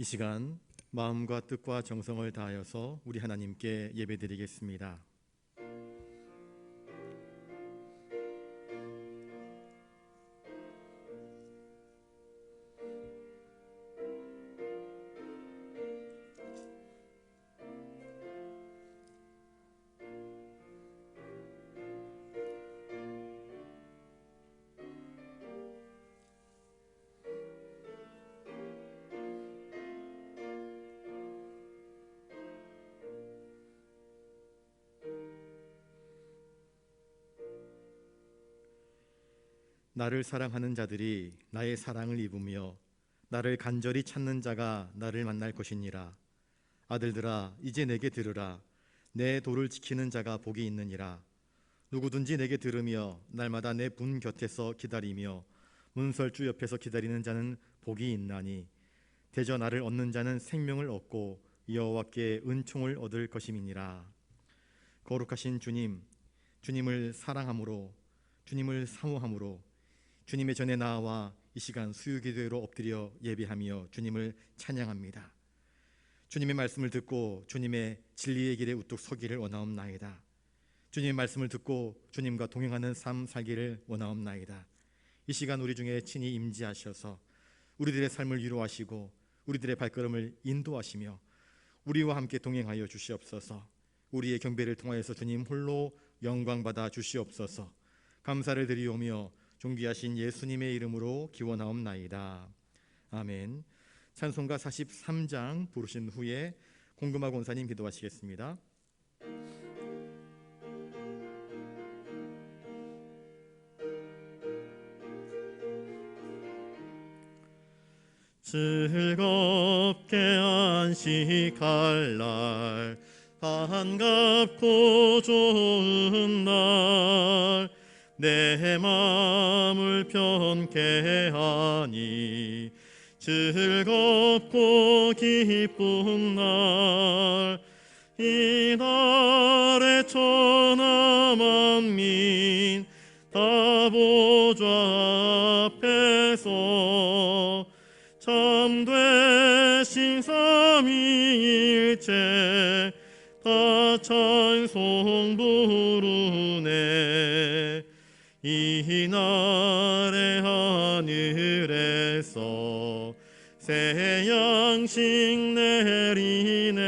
이 시간 마음과 뜻과 정성을 다하여서 우리 하나님께 예배드리겠습니다. 나를 사랑하는 자들이 나의 사랑을 입으며 나를 간절히 찾는 자가 나를 만날 것이니라. 아들들아, 이제 내게 들으라. 내 도를 지키는 자가 복이 있느니라. 누구든지 내게 들으며 날마다 내 분 곁에서 기다리며 문설주 옆에서 기다리는 자는 복이 있나니 대저 나를 얻는 자는 생명을 얻고 여호와께 은총을 얻을 것임이니라. 거룩하신 주님, 주님을 사랑함으로, 주님을 사모함으로 주님의 전에 나와 이 시간 수유기도회로 엎드려 예배하며 주님을 찬양합니다. 주님의 말씀을 듣고 주님의 진리의 길에 우뚝 서기를 원하옵나이다. 주님의 말씀을 듣고 주님과 동행하는 삶 살기를 원하옵나이다. 이 시간 우리 중에 친히 임재하셔서 우리들의 삶을 위로하시고 우리들의 발걸음을 인도하시며 우리와 함께 동행하여 주시옵소서. 우리의 경배를 통하여서 주님 홀로 영광받아 주시옵소서. 감사를 드리오며 존귀하신 예수님의 이름으로 기원하옵나이다. 아멘. 찬송가 43장 부르신 후에 공금하 권사님 기도하시겠습니다. 즐겁게 안식할 날, 반갑고 좋은 날, 내 마음을 편케 하니 즐겁고 기쁜 날, 이날의 천하 만민 다 보좌 앞에서 참되신 삼위일체 다 찬송 부르네. 이날의 하늘에서 새 양식 내리네.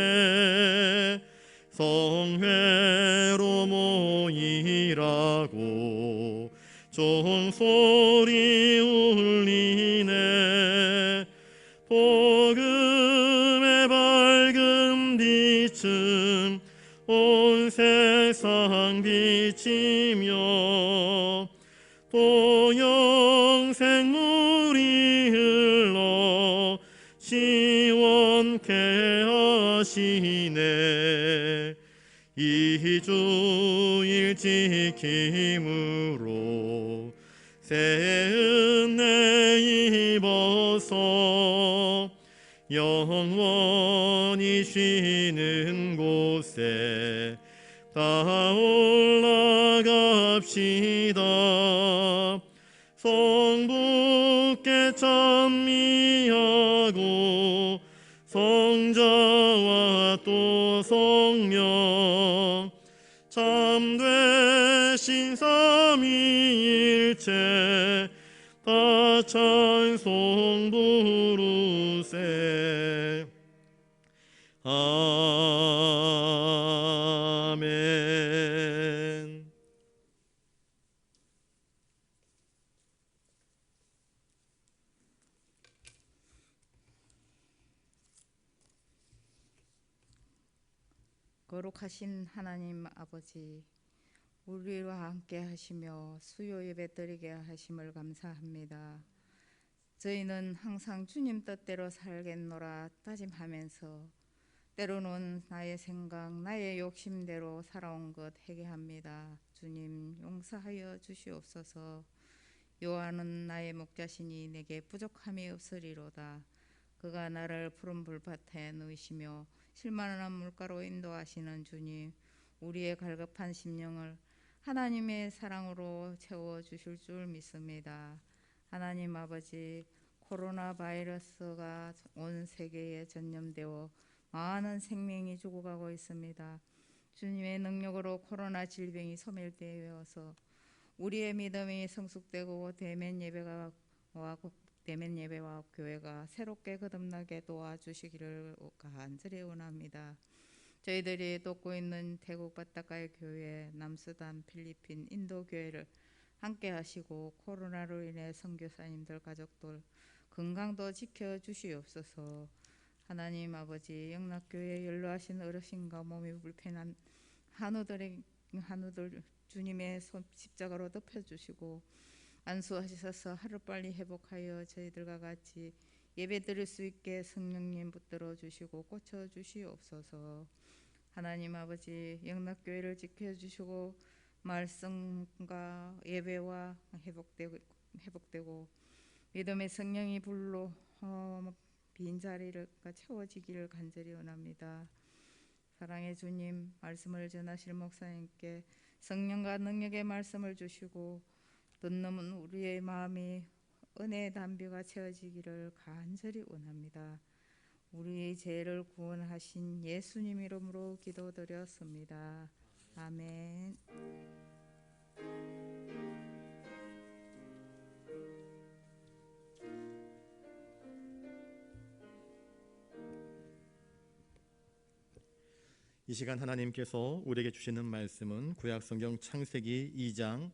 성회로 모이라고 종소리 울리네. 복음의 밝은 빛은 온 세상 비치며 또 영생물이 흘러 시원케 하시네. 이 주일 지킴으로 새 은혜 입어서 영원히 쉬는 곳에 다 올라갑시다. 성부께 찬미하고 성자와 또 성령 참되신 삼위일체 다 찬송 부르세. 아멘. 거룩하신 하나님 아버지, 우리와 함께 하시며 수요 예배 드리게 하심을 감사합니다. 저희는 항상 주님 뜻대로 살겠노라 다짐하면서 때로는 나의 생각, 나의 욕심대로 살아온 것 회개합니다. 주님 용서하여 주시옵소서. 여호와는 나의 목자시니 내게 부족함이 없으리로다. 그가 나를 푸른 불밭에 누이시며 실만한 물가로 인도하시는 주님, 우리의 갈급한 심령을 하나님의 사랑으로 채워주실 줄 믿습니다. 하나님 아버지, 코로나 바이러스가 온 세계에 전염되어 많은 생명이 죽어가고 있습니다. 주님의 능력으로 코로나 질병이 소멸되어서 우리의 믿음이 성숙되고 대면 예배와 교회가 새롭게 거듭나게 도와주시기를 간절히 원합니다. 저희들이 돕고 있는 태국 바타카의 교회, 남수단, 필리핀, 인도 교회를 함께 하시고 코로나로 인해 선교사님들 가족들 건강도 지켜주시옵소서. 하나님 아버지, 영락교회 연로하신 어르신과 몸이 불편한 한우들 주님의 십자가로 덮여주시고 안수하셔서 하루빨리 회복하여 저희들과 같이 예배드릴 수 있게 성령님 붙들어 주시고 고쳐주시옵소서. 하나님 아버지, 영락교회를 지켜주시고 말씀과 예배와 회복되고 믿음의 성령이 불로 빈자리를 채워지기를 간절히 원합니다. 사랑의 주님, 말씀을 전하실 목사님께 성령과 능력의 말씀을 주시고 듣는 우리의 마음이 은혜의 담비가 채워지기를 간절히 원합니다. 우리의 죄를 구원하신 예수님 이름으로 기도드렸습니다. 아멘. 이 시간 하나님께서 우리에게 주시는 말씀은 구약성경 창세기 2장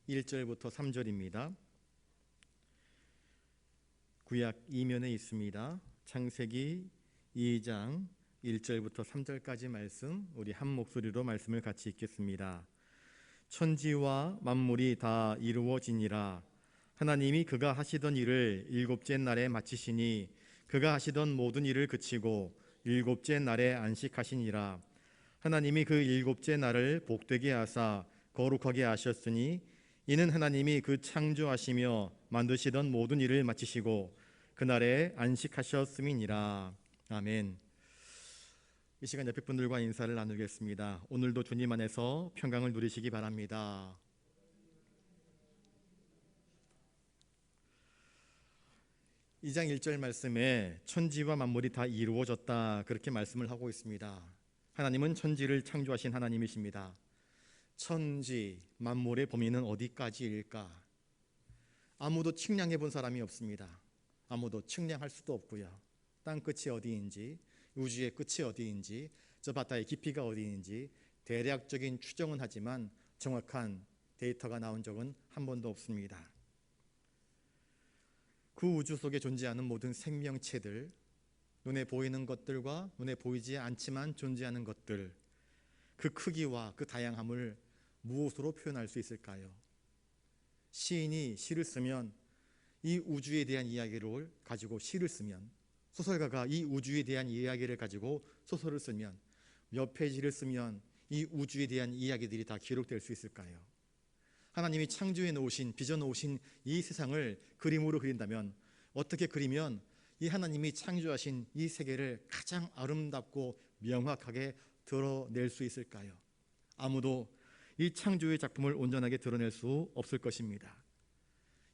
1절부터 3절입니다. 구약 이면에 있습니다. 창세기 2장 1절부터 3절까지 말씀, 우리 한 목소리로 말씀을 같이 읽겠습니다. 천지와 만물이 다 이루어지니라. 하나님이 그가 하시던 일을 일곱째 날에 마치시니 그가 하시던 모든 일을 그치고 일곱째 날에 안식하시니라. 하나님이 그 일곱째 날을 복되게 하사 거룩하게 하셨으니 이는 하나님이 그 창조하시며 만드시던 모든 일을 마치시고 그날에 안식하셨음이니라. 아멘. 이 시간 옆에 분들과 인사를 나누겠습니다. 오늘도 주님 안에서 평강을 누리시기 바랍니다. 이 장 1절 말씀에 천지와 만물이 다 이루어졌다, 그렇게 말씀을 하고 있습니다. 하나님은 천지를 창조하신 하나님이십니다. 천지, 만물의 범위는 어디까지일까? 아무도 측량해 본 사람이 없습니다. 아무도 측량할 수도 없고요. 땅 끝이 어디인지, 우주의 끝이 어디인지, 저 바다의 깊이가 어디인지 대략적인 추정은 하지만 정확한 데이터가 나온 적은 한 번도 없습니다. 그 우주 속에 존재하는 모든 생명체들, 눈에 보이는 것들과 눈에 보이지 않지만 존재하는 것들, 그 크기와 그 다양함을 무엇으로 표현할 수 있을까요? 시인이 시를 쓰면 이 우주에 대한 이야기를 가지고 시를 쓰면, 소설가가 이 우주에 대한 이야기를 가지고 소설을 쓰면 몇 페이지를 쓰면 이 우주에 대한 이야기들이 다 기록될 수 있을까요? 하나님이 창조해 놓으신, 빚어 놓으신 이 세상을 그림으로 그린다면 어떻게 그리면 이 하나님이 창조하신 이 세계를 가장 아름답고 명확하게 드러낼 수 있을까요? 아무도 이 창조의 작품을 온전하게 드러낼 수 없을 것입니다.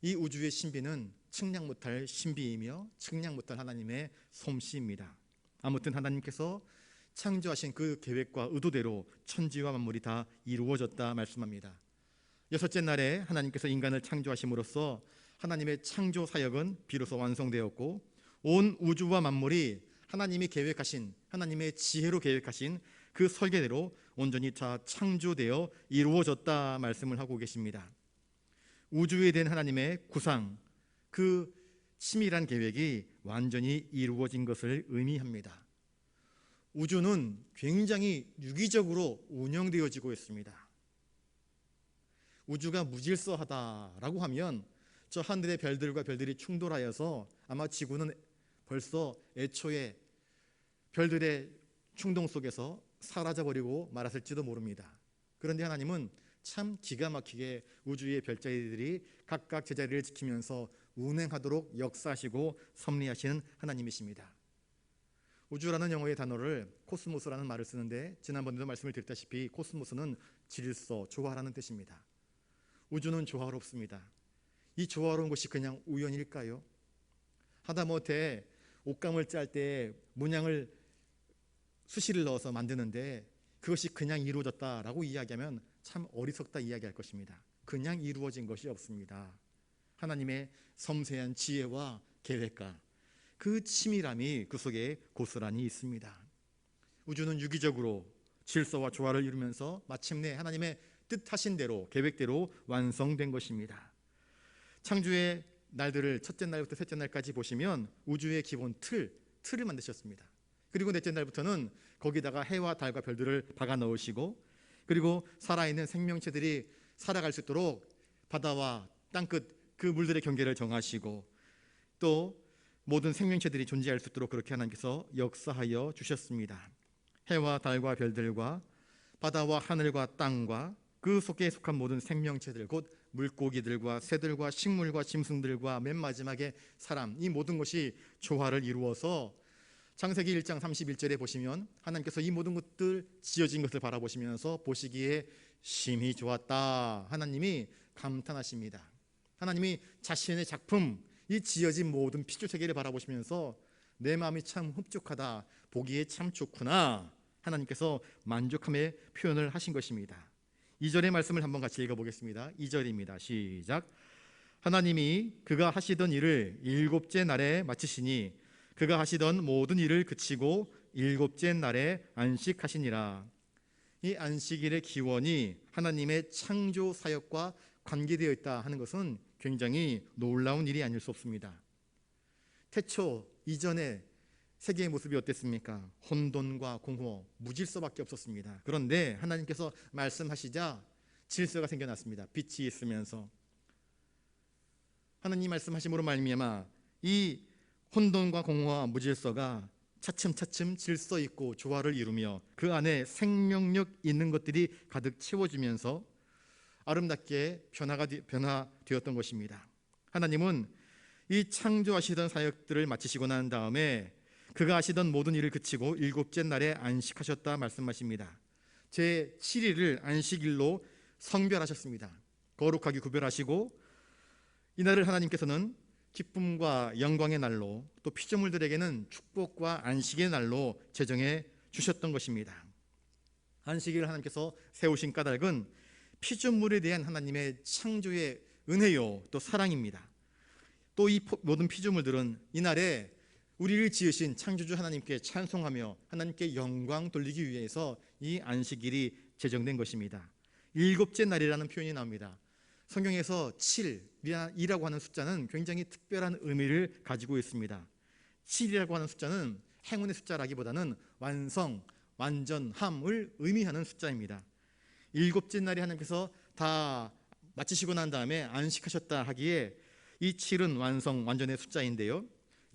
이 우주의 신비는 측량 못할 신비이며 측량 못할 하나님의 솜씨입니다. 아무튼 하나님께서 창조하신 그 계획과 의도대로 천지와 만물이 다 이루어졌다 말씀합니다. 여섯째 날에 하나님께서 인간을 창조하심으로써 하나님의 창조 사역은 비로소 완성되었고 온 우주와 만물이 하나님이 계획하신, 하나님의 지혜로 계획하신 그 설계대로 온전히 다 창조되어 이루어졌다 말씀을 하고 계십니다. 우주에 대한 하나님의 구상, 그 치밀한 계획이 완전히 이루어진 것을 의미합니다. 우주는 굉장히 유기적으로 운영되어지고 있습니다. 우주가 무질서하다라고 하면 저 하늘의 별들과 별들이 충돌하여서 아마 지구는 벌써 애초에 별들의 충동 속에서 사라져버리고 말았을지도 모릅니다. 그런데 하나님은 참 기가 막히게 우주의 별자리들이 각각 제자리를 지키면서 운행하도록 역사하시고 섭리하시는 하나님이십니다. 우주라는 영어의 단어를 코스모스라는 말을 쓰는데 지난번에도 말씀을 드렸다시피 코스모스는 질서, 조화라는 뜻입니다. 우주는 조화롭습니다. 이 조화로운 것이 그냥 우연일까요? 하다못해 옷감을 짤 때 문양을 수시를 넣어서 만드는데 그것이 그냥 이루어졌다라고 이야기하면 참 어리석다 이야기할 것입니다. 그냥 이루어진 것이 없습니다. 하나님의 섬세한 지혜와 계획과 그 치밀함이 그 속에 고스란히 있습니다. 우주는 유기적으로 질서와 조화를 이루면서 마침내 하나님의 뜻하신 대로 계획대로 완성된 것입니다. 창조의 날들을 첫째 날부터 셋째 날까지 보시면 우주의 기본 틀을 만드셨습니다. 그리고 넷째 날부터는 거기다가 해와 달과 별들을 박아 넣으시고, 그리고 살아있는 생명체들이 살아갈 수 있도록 바다와 땅끝 그 물들의 경계를 정하시고, 또 모든 생명체들이 존재할 수 있도록 그렇게 하나님께서 역사하여 주셨습니다. 해와 달과 별들과 바다와 하늘과 땅과 그 속에 속한 모든 생명체들, 곧 물고기들과 새들과 식물과 짐승들과 맨 마지막에 사람, 이 모든 것이 조화를 이루어서 창세기 1장 31절에 보시면 하나님께서 이 모든 것들 지어진 것을 바라보시면서 보시기에 심히 좋았다, 하나님이 감탄하십니다. 하나님이 자신의 작품, 이 지어진 모든 피조세계를 바라보시면서 내 마음이 참 흡족하다, 보기에 참 좋구나, 하나님께서 만족함의 표현을 하신 것입니다. 2절의 말씀을 한번 같이 읽어보겠습니다. 2절입니다. 시작. 하나님이 그가 하시던 일을 일곱째 날에 마치시니 그가 하시던 모든 일을 그치고 일곱째 날에 안식하시니라. 이 안식일의 기원이 하나님의 창조 사역과 관계되어 있다 하는 것은 굉장히 놀라운 일이 아닐 수 없습니다. 태초 이전에 세계의 모습이 어땠습니까? 혼돈과 공허, 무질서밖에 없었습니다. 그런데 하나님께서 말씀하시자 질서가 생겨났습니다. 빛이 있으면서 하나님 말씀하심으로 말미암아 이 혼돈과 공허와 무질서가 차츰차츰 질서 있고 조화를 이루며 그 안에 생명력 있는 것들이 가득 채워지면서 아름답게 변화되었던 것입니다. 하나님은 이 창조하시던 사역들을 마치시고 난 다음에 그가 하시던 모든 일을 그치고 일곱째 날에 안식하셨다 말씀하십니다. 제 7일을 안식일로 성별하셨습니다. 거룩하게 구별하시고 이날을 하나님께서는 기쁨과 영광의 날로, 또 피조물들에게는 축복과 안식의 날로 제정해 주셨던 것입니다. 안식일을 하나님께서 세우신 까닭은 피조물에 대한 하나님의 창조의 은혜요, 또 사랑입니다. 또 이 모든 피조물들은 이날에 우리를 지으신 창조주 하나님께 찬송하며 하나님께 영광 돌리기 위해서 이 안식일이 제정된 것입니다. 일곱째 날이라는 표현이 나옵니다. 성경에서 7이라고 하는 숫자는 굉장히 특별한 의미를 가지고 있습니다. 7이라고 하는 숫자는 행운의 숫자라기보다는 완성, 완전함을 의미하는 숫자입니다. 일곱째 날에 하나님께서 다 마치시고 난 다음에 안식하셨다 하기에 이 7은 완성, 완전의 숫자인데요,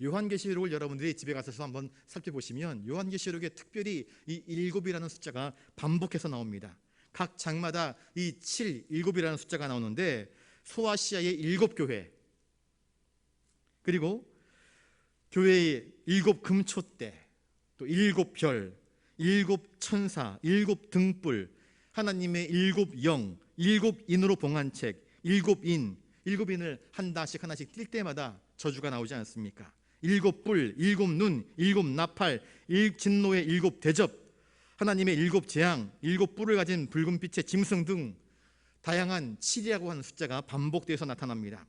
요한계시록을 여러분들이 집에 가서 한번 살펴보시면 요한계시록에 특별히 이 7이라는 숫자가 반복해서 나옵니다. 각 장마다 이 7, 7이라는 숫자가 나오는데 소아시아의 7교회, 그리고 교회의 7금초대, 또 7별, 7천사, 7등불, 하나님의 7영, 7인으로 봉한 책, 7인, 7인을 하나씩 뛸 때마다 저주가 나오지 않습니까? 7뿔, 7눈, 7나팔, 진노의 7대접, 하나님의 7재앙, 7뿔을 가진 붉은빛의 짐승 등 다양한 7이라고 하는 숫자가 반복되어서 나타납니다.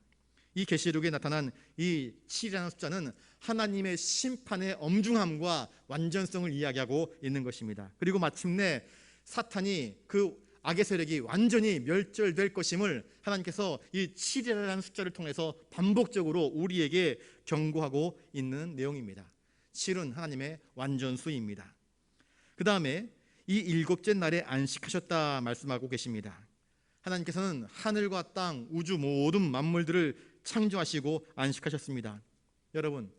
이 계시록에 나타난 이 7이라는 숫자는 하나님의 심판의 엄중함과 완전성을 이야기하고 있는 것입니다. 그리고 마침내 사탄이, 그 악의 세력이 완전히 멸절될 것임을 하나님께서 이 7이라는 숫자를 통해서 반복적으로 우리에게 경고하고 있는 내용입니다. 7은 하나님의 완전수입니다. 그 다음에 이 일곱째 날에 안식하셨다 말씀하고 계십니다. 하나님께서는 하늘과 땅, 우주 모든 만물들을 창조하시고 안식하셨습니다. 여러분,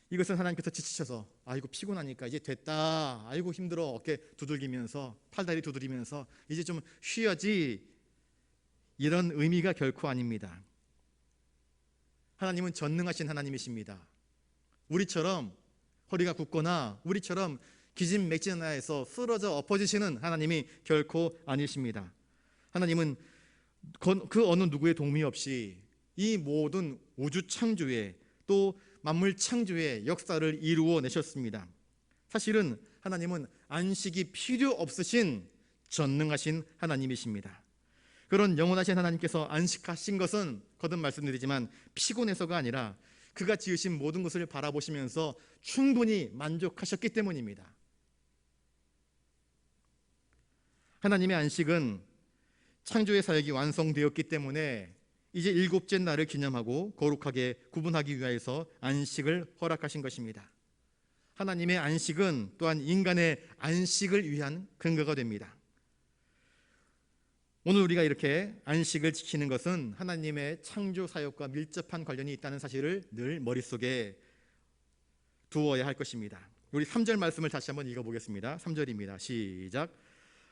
이것은 하나님께서 지치셔서 아이고 피곤하니까 이제 됐다, 아이고 힘들어, 어깨 두들기면서 팔다리 두드리면서 이제 좀 쉬어야지, 이런 의미가 결코 아닙니다. 하나님은 전능하신 하나님이십니다. 우리처럼 허리가 굽거나 우리처럼 기진맥진하여서 쓰러져 엎어지시는 하나님이 결코 아니십니다. 하나님은 그 어느 누구의 도움이 없이 이 모든 우주 창조에, 또 만물 창조의 역사를 이루어 내셨습니다. 사실은 하나님은 안식이 필요 없으신 전능하신 하나님이십니다. 그런 영원하신 하나님께서 안식하신 것은 거듭 말씀드리지만 피곤해서가 아니라 그가 지으신 모든 것을 바라보시면서 충분히 만족하셨기 때문입니다. 하나님의 안식은 창조의 사역이 완성되었기 때문에 이제 일곱째 날을 기념하고 거룩하게 구분하기 위하여서 안식을 허락하신 것입니다. 하나님의 안식은 또한 인간의 안식을 위한 근거가 됩니다. 오늘 우리가 이렇게 안식을 지키는 것은 하나님의 창조 사역과 밀접한 관련이 있다는 사실을 늘 머릿속에 두어야 할 것입니다. 우리 3절 말씀을 다시 한번 읽어보겠습니다. 3절입니다. 시작.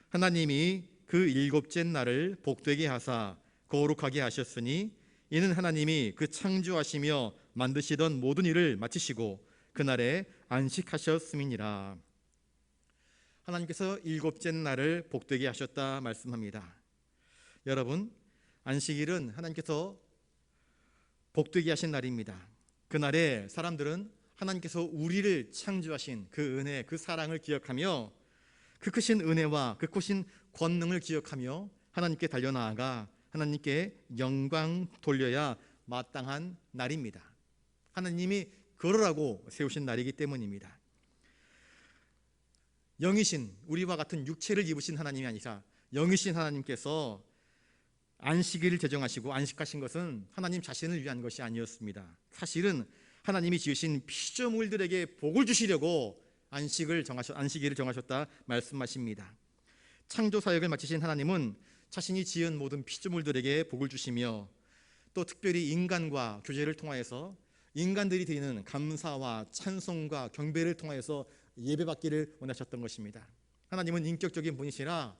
하나님이 그 일곱째 날을 복되게 하사 거룩하게 하셨으니 이는 하나님이 그 창조하시며 만드시던 모든 일을 마치시고 그날에 안식하셨음이니라. 하나님께서 일곱째 날을 복되게 하셨다 말씀합니다. 여러분, 안식일은 하나님께서 복되게 하신 날입니다. 그날에 사람들은 하나님께서 우리를 창조하신 그 은혜, 그 사랑을 기억하며 그 크신 은혜와 그 크신 권능을 기억하며 하나님께 달려나아가 하나님께 영광 돌려야 마땅한 날입니다. 하나님이 그러라고 세우신 날이기 때문입니다. 영이신 우리와 같은 육체를 입으신 하나님이 아니라 영이신 하나님께서 안식일을 제정하시고 안식하신 것은 하나님 자신을 위한 것이 아니었습니다. 사실은 하나님이 지으신 피조물들에게 복을 주시려고 안식일을 정하셨다 말씀하십니다. 창조 사역을 마치신 하나님은 자신이 지은 모든 피조물들에게 복을 주시며 또 특별히 인간과 교제를 통하여서 인간들이 드리는 감사와 찬송과 경배를 통하여서 예배받기를 원하셨던 것입니다. 하나님은 인격적인 분이시라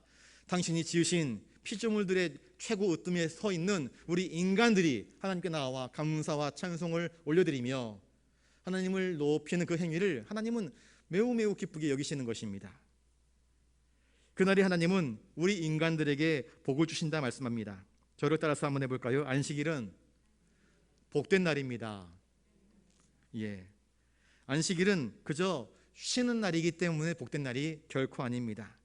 당신이 지으신 피조물들의 최고 으뜸에 서 있는 우리 인간들이 하나님께 나와 감사와 찬송을 올려드리며 하나님을 높이는 그 행위를 하나님은 매우 기쁘게 여기시는 것입니다. 그날이 하나님은 우리 인간들에게 복을 주신다 말씀합니다. 저를 따라서 한번 해볼까요? 안식일은 복된 날입니다. 예, 안식일은 그저 쉬는 날이기 때문에 복된 날이 결코 아닙니다.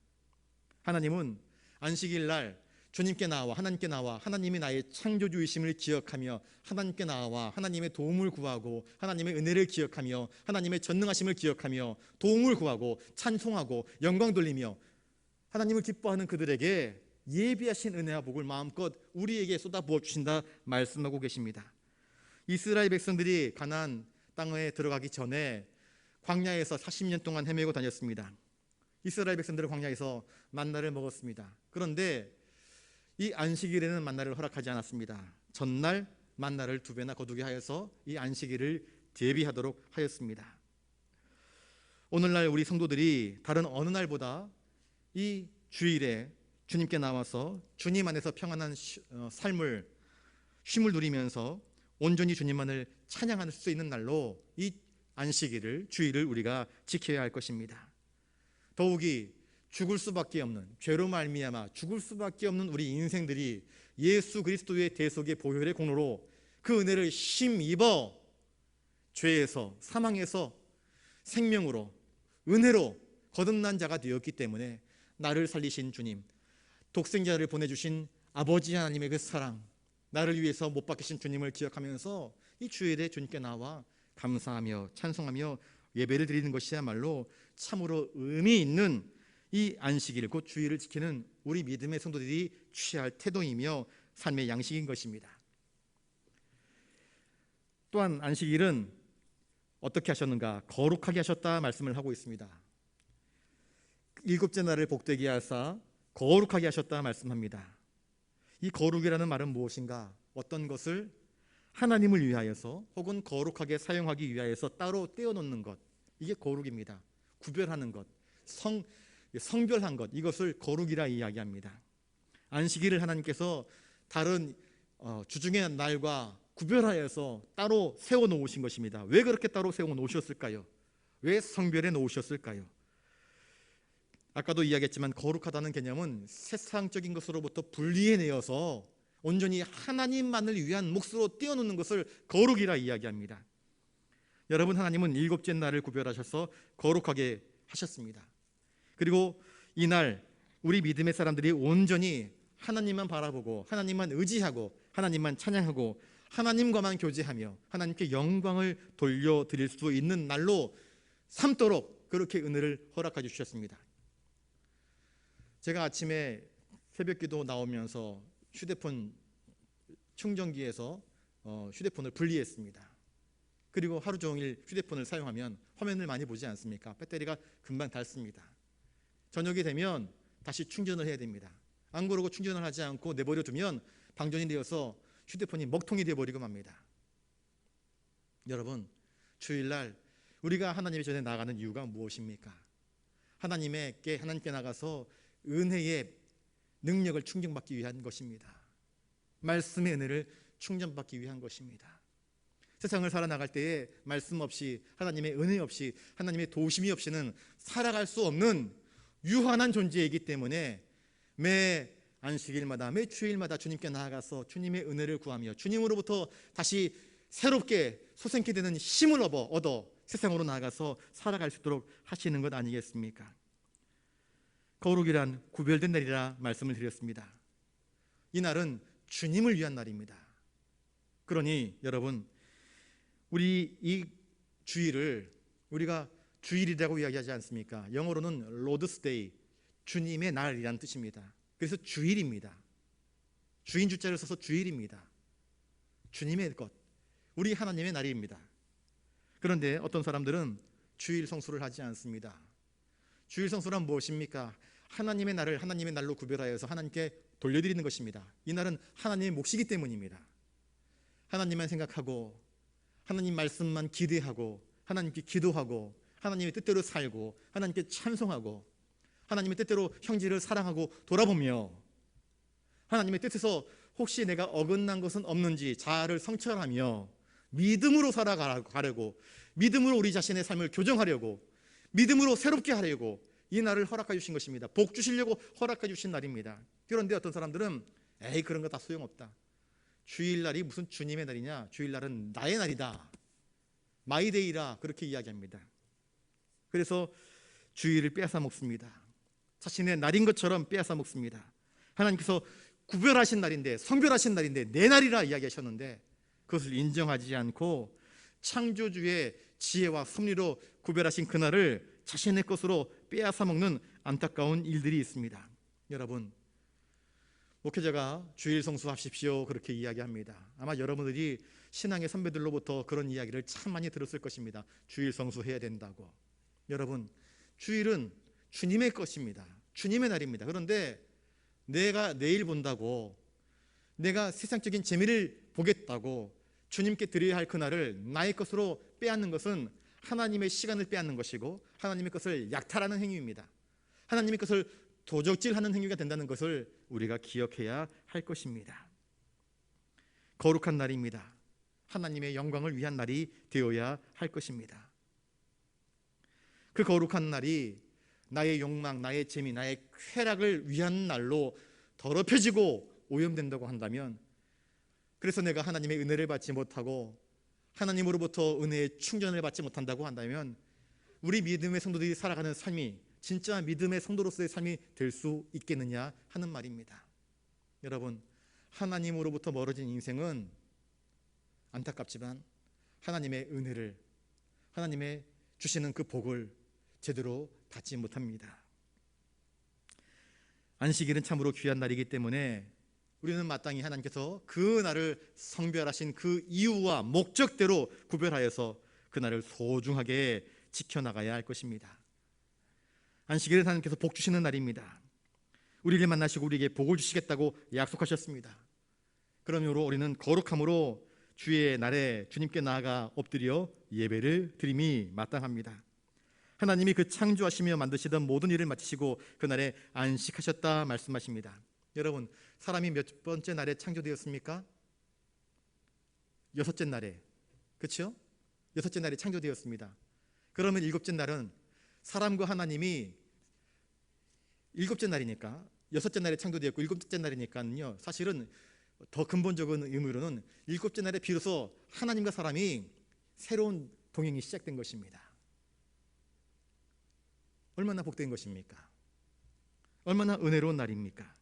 하나님은 안식일 날 주님께 나와 하나님께 나와 하나님이 나의 창조주이심을 기억하며 하나님께 나와 하나님의 도움을 구하고 하나님의 은혜를 기억하며 하나님의 전능하심을 기억하며 도움을 구하고 찬송하고 영광 돌리며 하나님을 기뻐하는 그들에게 예비하신 은혜와 복을 마음껏 우리에게 쏟아부어 주신다 말씀하고 계십니다. 이스라엘 백성들이 가나안 땅에 들어가기 전에 광야에서 40년 동안 헤매고 다녔습니다. 이스라엘 백성들은 광야에서 만나를 먹었습니다. 그런데 이 안식일에는 만나를 허락하지 않았습니다. 전날 만나를 2배나 거두게 하여서 이 안식일을 대비하도록 하였습니다. 오늘날 우리 성도들이 다른 어느 날보다 이 주일에 주님께 나와서 주님 안에서 평안한 삶을 쉼을 누리면서 온전히 주님만을 찬양할 수 있는 날로 이 안식일을 주일을 우리가 지켜야 할 것입니다. 더욱이 죽을 수밖에 없는 죄로 말미암아 죽을 수밖에 없는 우리 인생들이 예수 그리스도의 대속의 보혈의 공로로 그 은혜를 힘입어 죄에서 사망에서 생명으로 은혜로 거듭난 자가 되었기 때문에 나를 살리신 주님, 독생자를 보내주신 아버지 하나님의 그 사랑, 나를 위해서 못 박히신 주님을 기억하면서 이 주일에 주님께 나와 감사하며 찬송하며 예배를 드리는 것이야말로 참으로 의미 있는 이 안식일 곧 주일을 지키는 우리 믿음의 성도들이 취할 태도이며 삶의 양식인 것입니다. 또한 안식일은 어떻게 하셨는가? 거룩하게 하셨다 말씀을 하고 있습니다. 7째 날을 복되게 하사 거룩하게 하셨다 말씀합니다. 이 거룩이라는 말은 무엇인가? 어떤 것을 하나님을 위하여서 혹은 거룩하게 사용하기 위하여서 따로 떼어놓는 것, 이게 거룩입니다. 구별하는 것, 성별한 것, 이것을 거룩이라 이야기합니다. 안식일을 하나님께서 다른 주중의 날과 구별하여서 따로 세워놓으신 것입니다. 왜 그렇게 따로 세워놓으셨을까요? 왜 성별해 놓으셨을까요? 아까도 이야기했지만 거룩하다는 개념은 세상적인 것으로부터 분리해내어서 온전히 하나님만을 위한 몫으로 떼어놓는 것을 거룩이라 이야기합니다. 여러분, 하나님은 일곱째 날을 구별하셔서 거룩하게 하셨습니다. 그리고 이날 우리 믿음의 사람들이 온전히 하나님만 바라보고 하나님만 의지하고 하나님만 찬양하고 하나님과만 교제하며 하나님께 영광을 돌려드릴 수 있는 날로 삼도록 그렇게 은혜를 허락해 주셨습니다. 제가 아침에 새벽기도 나오면서 휴대폰 충전기에서 휴대폰을 분리했습니다. 그리고 하루 종일 휴대폰을 사용하면 화면을 많이 보지 않습니까? 배터리가 금방 닳습니다. 저녁이 되면 다시 충전을 해야 됩니다. 안 그러고 충전을 하지 않고 내버려 두면 방전이 되어서 휴대폰이 먹통이 되어버리고 맙니다. 여러분, 주일날 우리가 하나님의 전에 나가는 이유가 무엇입니까? 하나님께 나가서 은혜의 능력을 충전받기 위한 것입니다. 말씀의 은혜를 충전받기 위한 것입니다. 세상을 살아나갈 때에 말씀 없이, 하나님의 은혜 없이, 하나님의 도우심이 없이는 살아갈 수 없는 유한한 존재이기 때문에 매 안식일마다, 매 주일마다 주님께 나아가서 주님의 은혜를 구하며 주님으로부터 다시 새롭게 솟게 되는 힘을 얻어 세상으로 나아가서 살아갈 수 있도록 하시는 것 아니겠습니까? 거룩이란 구별된 날이라 말씀을 드렸습니다. 이 날은 주님을 위한 날입니다. 그러니 여러분, 우리 이 주일을 우리가 주일이라고 이야기하지 않습니까? 영어로는 Lord's Day, 주님의 날이라는 뜻입니다. 그래서 주일입니다. 주인 주자를 써서 주일입니다. 주님의 것, 우리 하나님의 날입니다. 그런데 어떤 사람들은 주일 성수를 하지 않습니다. 주일 성수란 무엇입니까? 하나님의 날을 하나님의 날로 구별하여서 하나님께 돌려드리는 것입니다. 이 날은 하나님의 몫이기 때문입니다. 하나님만 생각하고 하나님 말씀만 기대하고 하나님께 기도하고 하나님의 뜻대로 살고 하나님께 찬송하고 하나님의 뜻대로 형제를 사랑하고 돌아보며 하나님의 뜻에서 혹시 내가 어긋난 것은 없는지 자아를 성찰하며 믿음으로 살아가려고, 믿음으로 우리 자신의 삶을 교정하려고, 믿음으로 새롭게 하려고 이 날을 허락해 주신 것입니다. 복 주시려고 허락해 주신 날입니다. 그런데 어떤 사람들은 에이, 그런 거 다 소용없다. 주일날이 무슨 주님의 날이냐? 주일날은 나의 날이다. 마이데이라 그렇게 이야기합니다. 그래서 주일을 빼앗아 먹습니다. 자신의 날인 것처럼 빼앗아 먹습니다. 하나님께서 구별하신 날인데, 성별하신 날인데 내 날이라 이야기하셨는데 그것을 인정하지 않고 창조주의 지혜와 섭리로 구별하신 그날을 자신의 것으로 빼앗아 먹는 안타까운 일들이 있습니다. 여러분, 목회자가 주일 성수하십시오 그렇게 이야기합니다. 아마 여러분들이 신앙의 선배들로부터 그런 이야기를 참 많이 들었을 것입니다. 주일 성수해야 된다고. 여러분, 주일은 주님의 것입니다. 주님의 날입니다. 그런데 내가 내일 본다고, 내가 세상적인 재미를 보겠다고 주님께 드려야 할 그날을 나의 것으로 빼앗는 것은 하나님의 시간을 빼앗는 것이고 하나님의 것을 약탈하는 행위입니다. 하나님의 것을 도적질하는 행위가 된다는 것을 우리가 기억해야 할 것입니다. 거룩한 날입니다. 하나님의 영광을 위한 날이 되어야 할 것입니다. 그 거룩한 날이 나의 욕망, 나의 재미, 나의 쾌락을 위한 날로 더럽혀지고 오염된다고 한다면, 그래서 내가 하나님의 은혜를 받지 못하고 하나님으로부터 은혜의 충전을 받지 못한다고 한다면 우리 믿음의 성도들이 살아가는 삶이 진짜 믿음의 성도로서의 삶이 될 수 있겠느냐 하는 말입니다. 여러분, 하나님으로부터 멀어진 인생은 안타깝지만 하나님의 은혜를, 하나님의 주시는 그 복을 제대로 받지 못합니다. 안식일은 참으로 귀한 날이기 때문에 우리는 마땅히 하나님께서 그 날을 성별하신 그 이유와 목적대로 구별하여서 그 날을 소중하게 지켜나가야 할 것입니다. 안식일은 하나님께서 복 주시는 날입니다. 우리를 만나시고 우리에게 복을 주시겠다고 약속하셨습니다. 그러므로 우리는 거룩함으로 주의 날에 주님께 나아가 엎드려 예배를 드림이 마땅합니다. 하나님이 그 창조하시며 만드시던 모든 일을 마치시고 그날에 안식하셨다 말씀하십니다. 여러분, 사람이 몇 번째 날에 창조되었습니까? 여섯째 날에, 그렇죠? 여섯째 날에 창조되었습니다. 그러면 일곱째 날은 사람과 하나님이 일곱째 날이니까, 여섯째 날에 창조되었고 일곱째 날이니까요, 사실은 더 근본적인 의미로는 일곱째 날에 비로소 하나님과 사람이 새로운 동행이 시작된 것입니다. 얼마나 복된 것입니까? 얼마나 은혜로운 날입니까?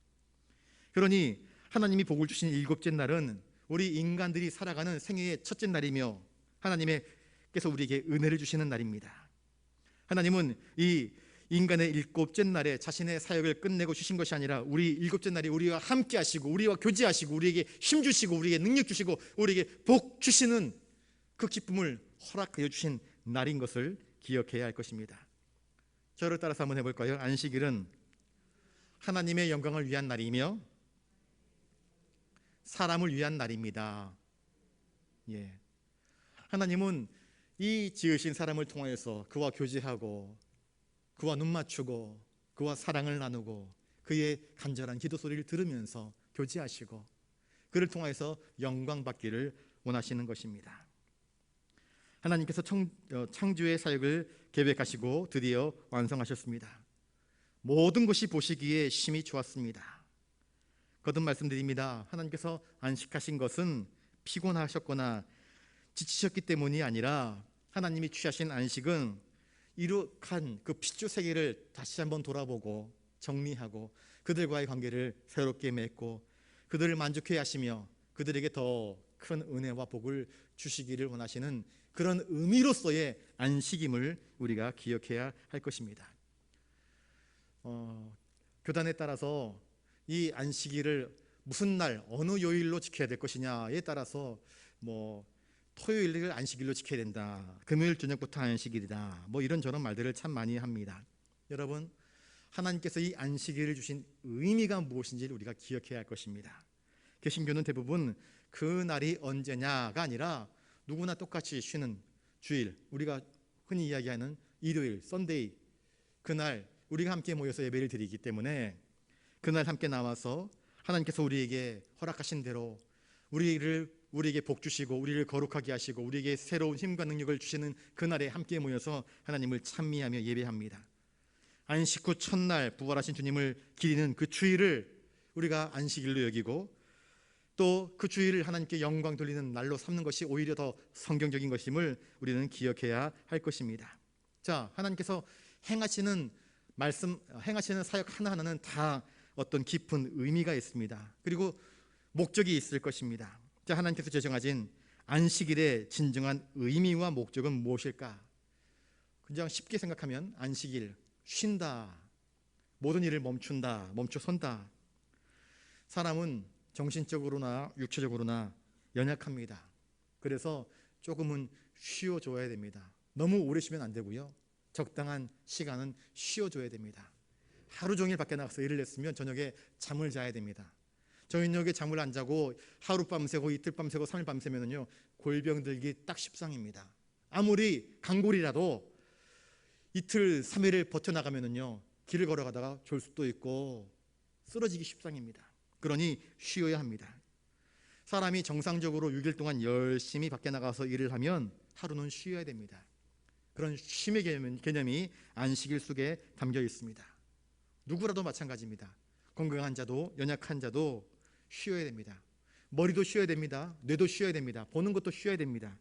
그러니 하나님이 복을 주신 일곱째 날은 우리 인간들이 살아가는 생애의 첫째 날이며 하나님께서 우리에게 은혜를 주시는 날입니다. 하나님은 이 인간의 일곱째 날에 자신의 사역을 끝내고 주신 것이 아니라 우리 일곱째 날에 우리와 함께 하시고 우리와 교제하시고 우리에게 힘 주시고 우리에게 능력 주시고 우리에게 복 주시는 그 기쁨을 허락하여 주신 날인 것을 기억해야 할 것입니다. 저를 따라서 한번 해볼까요? 안식일은 하나님의 영광을 위한 날이며 사람을 위한 날입니다. 예. 하나님은 이 지으신 사람을 통해서 그와 교제하고 그와 눈 맞추고 그와 사랑을 나누고 그의 간절한 기도 소리를 들으면서 교제하시고 그를 통해서 영광 받기를 원하시는 것입니다. 하나님께서 창조의 사역을 계획하시고 드디어 완성하셨습니다. 모든 것이 보시기에 심히 좋았습니다. 거듭 말씀드립니다. 하나님께서 안식하신 것은 피곤하셨거나 지치셨기 때문이 아니라 하나님이 취하신 안식은 이룩한 그 핏줄 세계를 다시 한번 돌아보고 정리하고 그들과의 관계를 새롭게 맺고 그들을 만족해 하시며 그들에게 더 큰 은혜와 복을 주시기를 원하시는 그런 의미로서의 안식임을 우리가 기억해야 할 것입니다. 교단에 따라서 이 안식일을 무슨 날 어느 요일로 지켜야 될 것이냐에 따라서 토요일을 안식일로 지켜야 된다, 금요일 저녁부터 안식일이다, 이런저런 말들을 참 많이 합니다. 여러분, 하나님께서 이 안식일을 주신 의미가 무엇인지를 우리가 기억해야 할 것입니다. 개신교는 대부분 그 날이 언제냐가 아니라 누구나 똑같이 쉬는 주일, 우리가 흔히 이야기하는 일요일, 썬데이, 그날 우리가 함께 모여서 예배를 드리기 때문에 그날 함께 나와서 하나님께서 우리에게 허락하신 대로 우리에게 복 주시고 우리를 거룩하게 하시고 우리에게 새로운 힘과 능력을 주시는 그날에 함께 모여서 하나님을 찬미하며 예배합니다. 안식 후 첫날 부활하신 주님을 기리는 그 주일을 우리가 안식일로 여기고 또 그 주일을 하나님께 영광 돌리는 날로 삼는 것이 오히려 더 성경적인 것임을 우리는 기억해야 할 것입니다. 자, 하나님께서 행하시는 사역 하나하나는 다 어떤 깊은 의미가 있습니다. 그리고 목적이 있을 것입니다. 자, 하나님께서 제정하신 안식일의 진정한 의미와 목적은 무엇일까? 그냥 쉽게 생각하면 안식일, 쉰다, 모든 일을 멈춘다, 멈춰선다. 사람은 정신적으로나 육체적으로나 연약합니다. 그래서 조금은 쉬어줘야 됩니다. 너무 오래 쉬면 안 되고요, 적당한 시간은 쉬어줘야 됩니다. 하루 종일 밖에 나가서 일을 했으면 저녁에 잠을 자야 됩니다. 저녁에 잠을 안 자고 하룻밤 새고 이틀밤 새고 3일밤 새면은요, 골병 들기 딱 십상입니다. 아무리 강골이라도 이틀 3일을 버텨나가면은요, 길을 걸어가다가 졸 수도 있고 쓰러지기 십상입니다. 그러니 쉬어야 합니다. 사람이 정상적으로 6일 동안 열심히 밖에 나가서 일을 하면 하루는 쉬어야 됩니다. 그런 쉼의 개념이 안식일 속에 담겨 있습니다. 누구라도 마찬가지입니다. 건강한 자도 연약한 자도 쉬어야 됩니다. 머리도 쉬어야 됩니다. 뇌도 쉬어야 됩니다. 보는 것도 쉬어야 됩니다.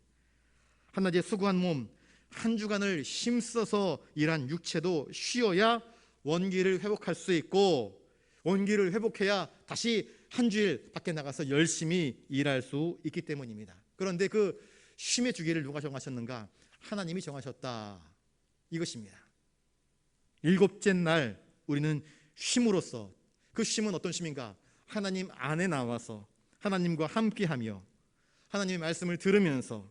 한낮에 수고한 몸, 한 주간을 힘써서 일한 육체도 쉬어야 원기를 회복할 수 있고, 원기를 회복해야 다시 한 주일 밖에 나가서 열심히 일할 수 있기 때문입니다. 그런데 그 쉼의 주기를 누가 정하셨는가? 하나님이 정하셨다, 이것입니다. 일곱째 날 우리는 쉼으로써, 그 쉼은 어떤 쉼인가? 하나님 안에 나와서 하나님과 함께하며 하나님의 말씀을 들으면서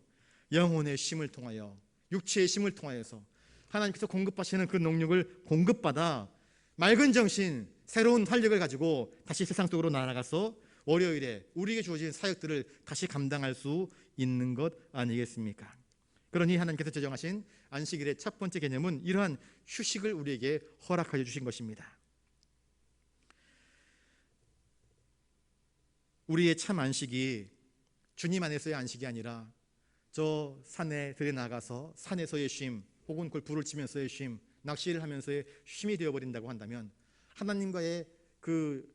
영혼의 쉼을 통하여, 육체의 쉼을 통하여서 하나님께서 공급하시는 그 능력을 공급받아 맑은 정신, 새로운 활력을 가지고 다시 세상 속으로 나아가서 월요일에 우리에게 주어진 사역들을 다시 감당할 수 있는 것 아니겠습니까? 그러니 하나님께서 제정하신 안식일의 첫 번째 개념은 이러한 휴식을 우리에게 허락하여 주신 것입니다. 우리의 참 안식이 주님 안에서의 안식이 아니라 저 산에 들에 나가서 산에서의 쉼, 혹은 골프를 치면서의 쉼, 낚시를 하면서의 쉼이 되어버린다고 한다면 하나님과의 그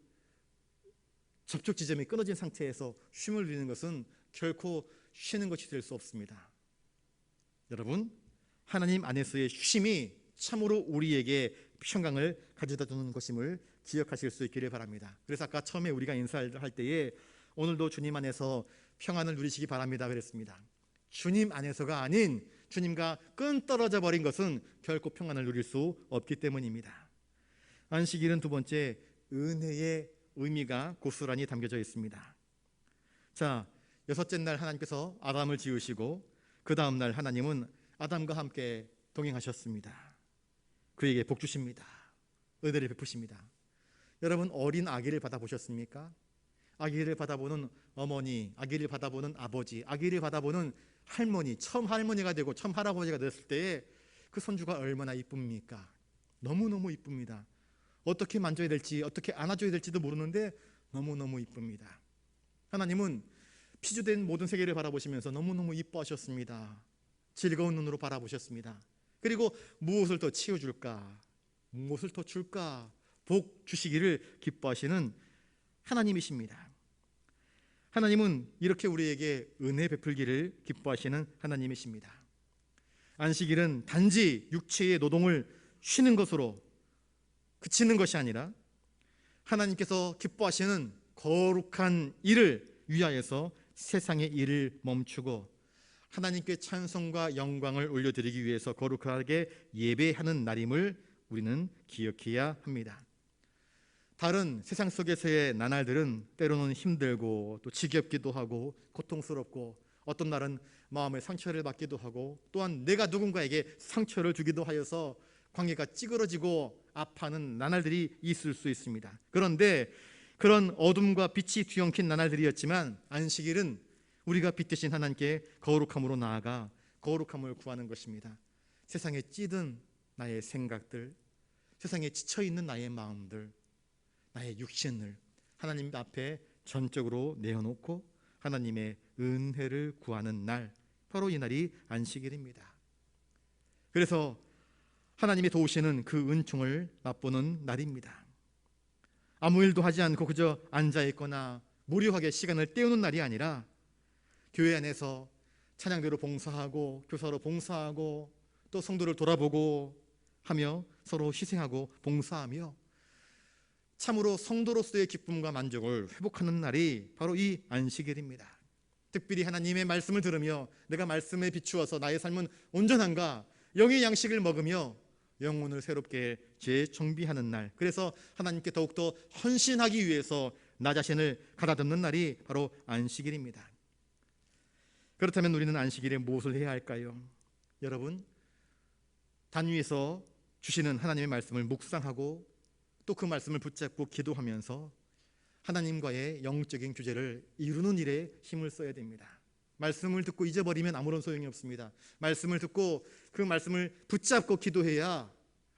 접촉 지점이 끊어진 상태에서 쉼을 누리는 것은 결코 쉬는 것이 될 수 없습니다. 여러분, 하나님 안에서의 쉼이 참으로 우리에게 평강을 가져다 주는 것임을 기억하실 수 있기를 바랍니다. 그래서 아까 처음에 우리가 인사를 할 때에 오늘도 주님 안에서 평안을 누리시기 바랍니다 그랬습니다. 주님 안에서가 아닌 주님과 끈 떨어져 버린 것은 결코 평안을 누릴 수 없기 때문입니다. 안식일은 두 번째, 은혜의 의미가 고스란히 담겨져 있습니다. 자, 여섯째 날 하나님께서 아담을 지으시고 그 다음 날 하나님은 아담과 함께 동행하셨습니다. 그에게 복 주십니다. 은혜를 베푸십니다. 여러분, 어린 아기를 받아보셨습니까? 아기를 받아보는 어머니, 아기를 받아보는 아버지, 아기를 받아보는 할머니, 처음 할머니가 되고 처음 할아버지가 됐을 때에 그 손주가 얼마나 이쁩니까? 너무너무 이쁩니다. 어떻게 만져야 될지, 어떻게 안아줘야 될지도 모르는데 너무너무 이쁩니다. 하나님은 피조된 모든 세계를 바라보시면서 너무너무 이뻐하셨습니다. 즐거운 눈으로 바라보셨습니다. 그리고 무엇을 더 채워줄까, 무엇을 더 줄까, 복 주시기를 기뻐하시는 하나님이십니다. 하나님은 이렇게 우리에게 은혜 베풀기를 기뻐하시는 하나님이십니다. 안식일은 단지 육체의 노동을 쉬는 것으로 그치는 것이 아니라 하나님께서 기뻐하시는 거룩한 일을 위하여서 세상의 일을 멈추고 하나님께 찬송과 영광을 올려드리기 위해서 거룩하게 예배하는 날임을 우리는 기억해야 합니다. 다른 세상 속에서의 나날들은 때로는 힘들고 또 지겹기도 하고 고통스럽고 어떤 날은 마음의 상처를 받기도 하고 또한 내가 누군가에게 상처를 주기도 하여서 관계가 찌그러지고 아파하는 나날들이 있을 수 있습니다. 그런데 그런 어둠과 빛이 뒤엉킨 나날들이었지만 안식일은 우리가 빛 대신 하나님께 거룩함으로 나아가 거룩함을 구하는 것입니다. 세상에 찌든 나의 생각들, 세상에 지쳐있는 나의 마음들, 나의 육신을 하나님 앞에 전적으로 내어놓고 하나님의 은혜를 구하는 날, 바로 이 날이 안식일입니다. 그래서 하나님이 도우시는 그 은총을 맛보는 날입니다. 아무 일도 하지 않고 그저 앉아있거나 무료하게 시간을 때우는 날이 아니라 교회 안에서 찬양대로 봉사하고 교사로 봉사하고 또 성도를 돌아보고 하며 서로 희생하고 봉사하며 참으로 성도로서의 기쁨과 만족을 회복하는 날이 바로 이 안식일입니다. 특별히 하나님의 말씀을 들으며 내가 말씀에 비추어서 나의 삶은 온전한가, 영의 양식을 먹으며 영혼을 새롭게 재정비하는 날, 그래서 하나님께 더욱더 헌신하기 위해서 나 자신을 가다듬는 날이 바로 안식일입니다. 그렇다면 우리는 안식일에 무엇을 해야 할까요? 여러분, 단위에서 주시는 하나님의 말씀을 묵상하고 또 그 말씀을 붙잡고 기도하면서 하나님과의 영적인 교제를 이루는 일에 힘을 써야 됩니다. 말씀을 듣고 잊어버리면 아무런 소용이 없습니다. 말씀을 듣고 그 말씀을 붙잡고 기도해야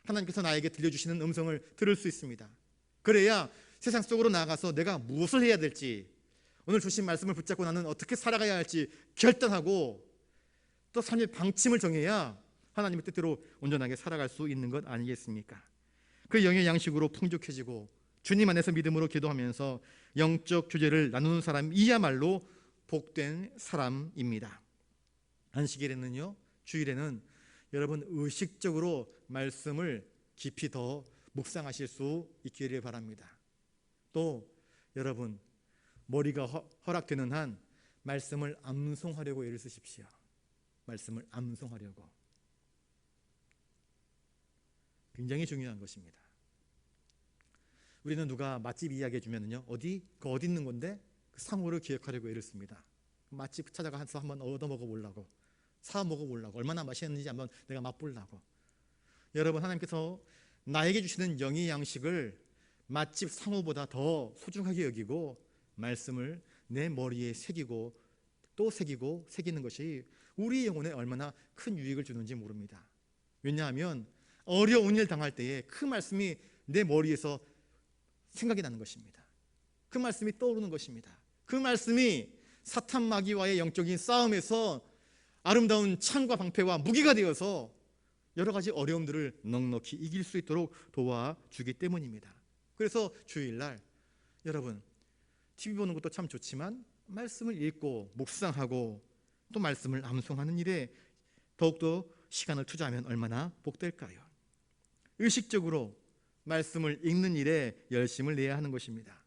하나님께서 나에게 들려주시는 음성을 들을 수 있습니다. 그래야 세상 속으로 나가서 내가 무엇을 해야 될지, 오늘 주신 말씀을 붙잡고 나는 어떻게 살아가야 할지 결단하고 또 삶의 방침을 정해야 하나님의 뜻대로 온전하게 살아갈 수 있는 것 아니겠습니까? 그 영의 양식으로 풍족해지고 주님 안에서 믿음으로 기도하면서 영적 교제를 나누는 사람이야말로 복된 사람입니다. 안식일에는요, 주일에는 여러분 의식적으로 말씀을 깊이 더 묵상하실 수 있기를 바랍니다. 또 여러분 머리가 허락되는 한 말씀을 암송하려고 애를 쓰십시오. 말씀을 암송하려고. 굉장히 중요한 것입니다. 우리는 누가 맛집 이야기해 주면은요, 어디 있는 건데 그 상호를 기억하려고 애를 씁니다. 맛집 찾아가서 한번 얻어 먹어보려고, 사 먹어보려고, 얼마나 맛있는지 한번 내가 맛보려고. 여러분, 하나님께서 나에게 주시는 영의 양식을 맛집 상호보다 더 소중하게 여기고 말씀을 내 머리에 새기고 또 새기고 새기는 것이 우리 영혼에 얼마나 큰 유익을 주는지 모릅니다. 왜냐하면 어려운 일 당할 때에 그 말씀이 내 머리에서 생각이 나는 것입니다. 그 말씀이 떠오르는 것입니다. 그 말씀이 사탄 마귀와의 영적인 싸움에서 아름다운 창과 방패와 무기가 되어서 여러 가지 어려움들을 넉넉히 이길 수 있도록 도와주기 때문입니다. 그래서 주일날 여러분 TV 보는 것도 참 좋지만 말씀을 읽고 묵상하고 또 말씀을 암송하는 일에 더욱더 시간을 투자하면 얼마나 복될까요? 의식적으로 말씀을 읽는 일에 열심을 내야 하는 것입니다.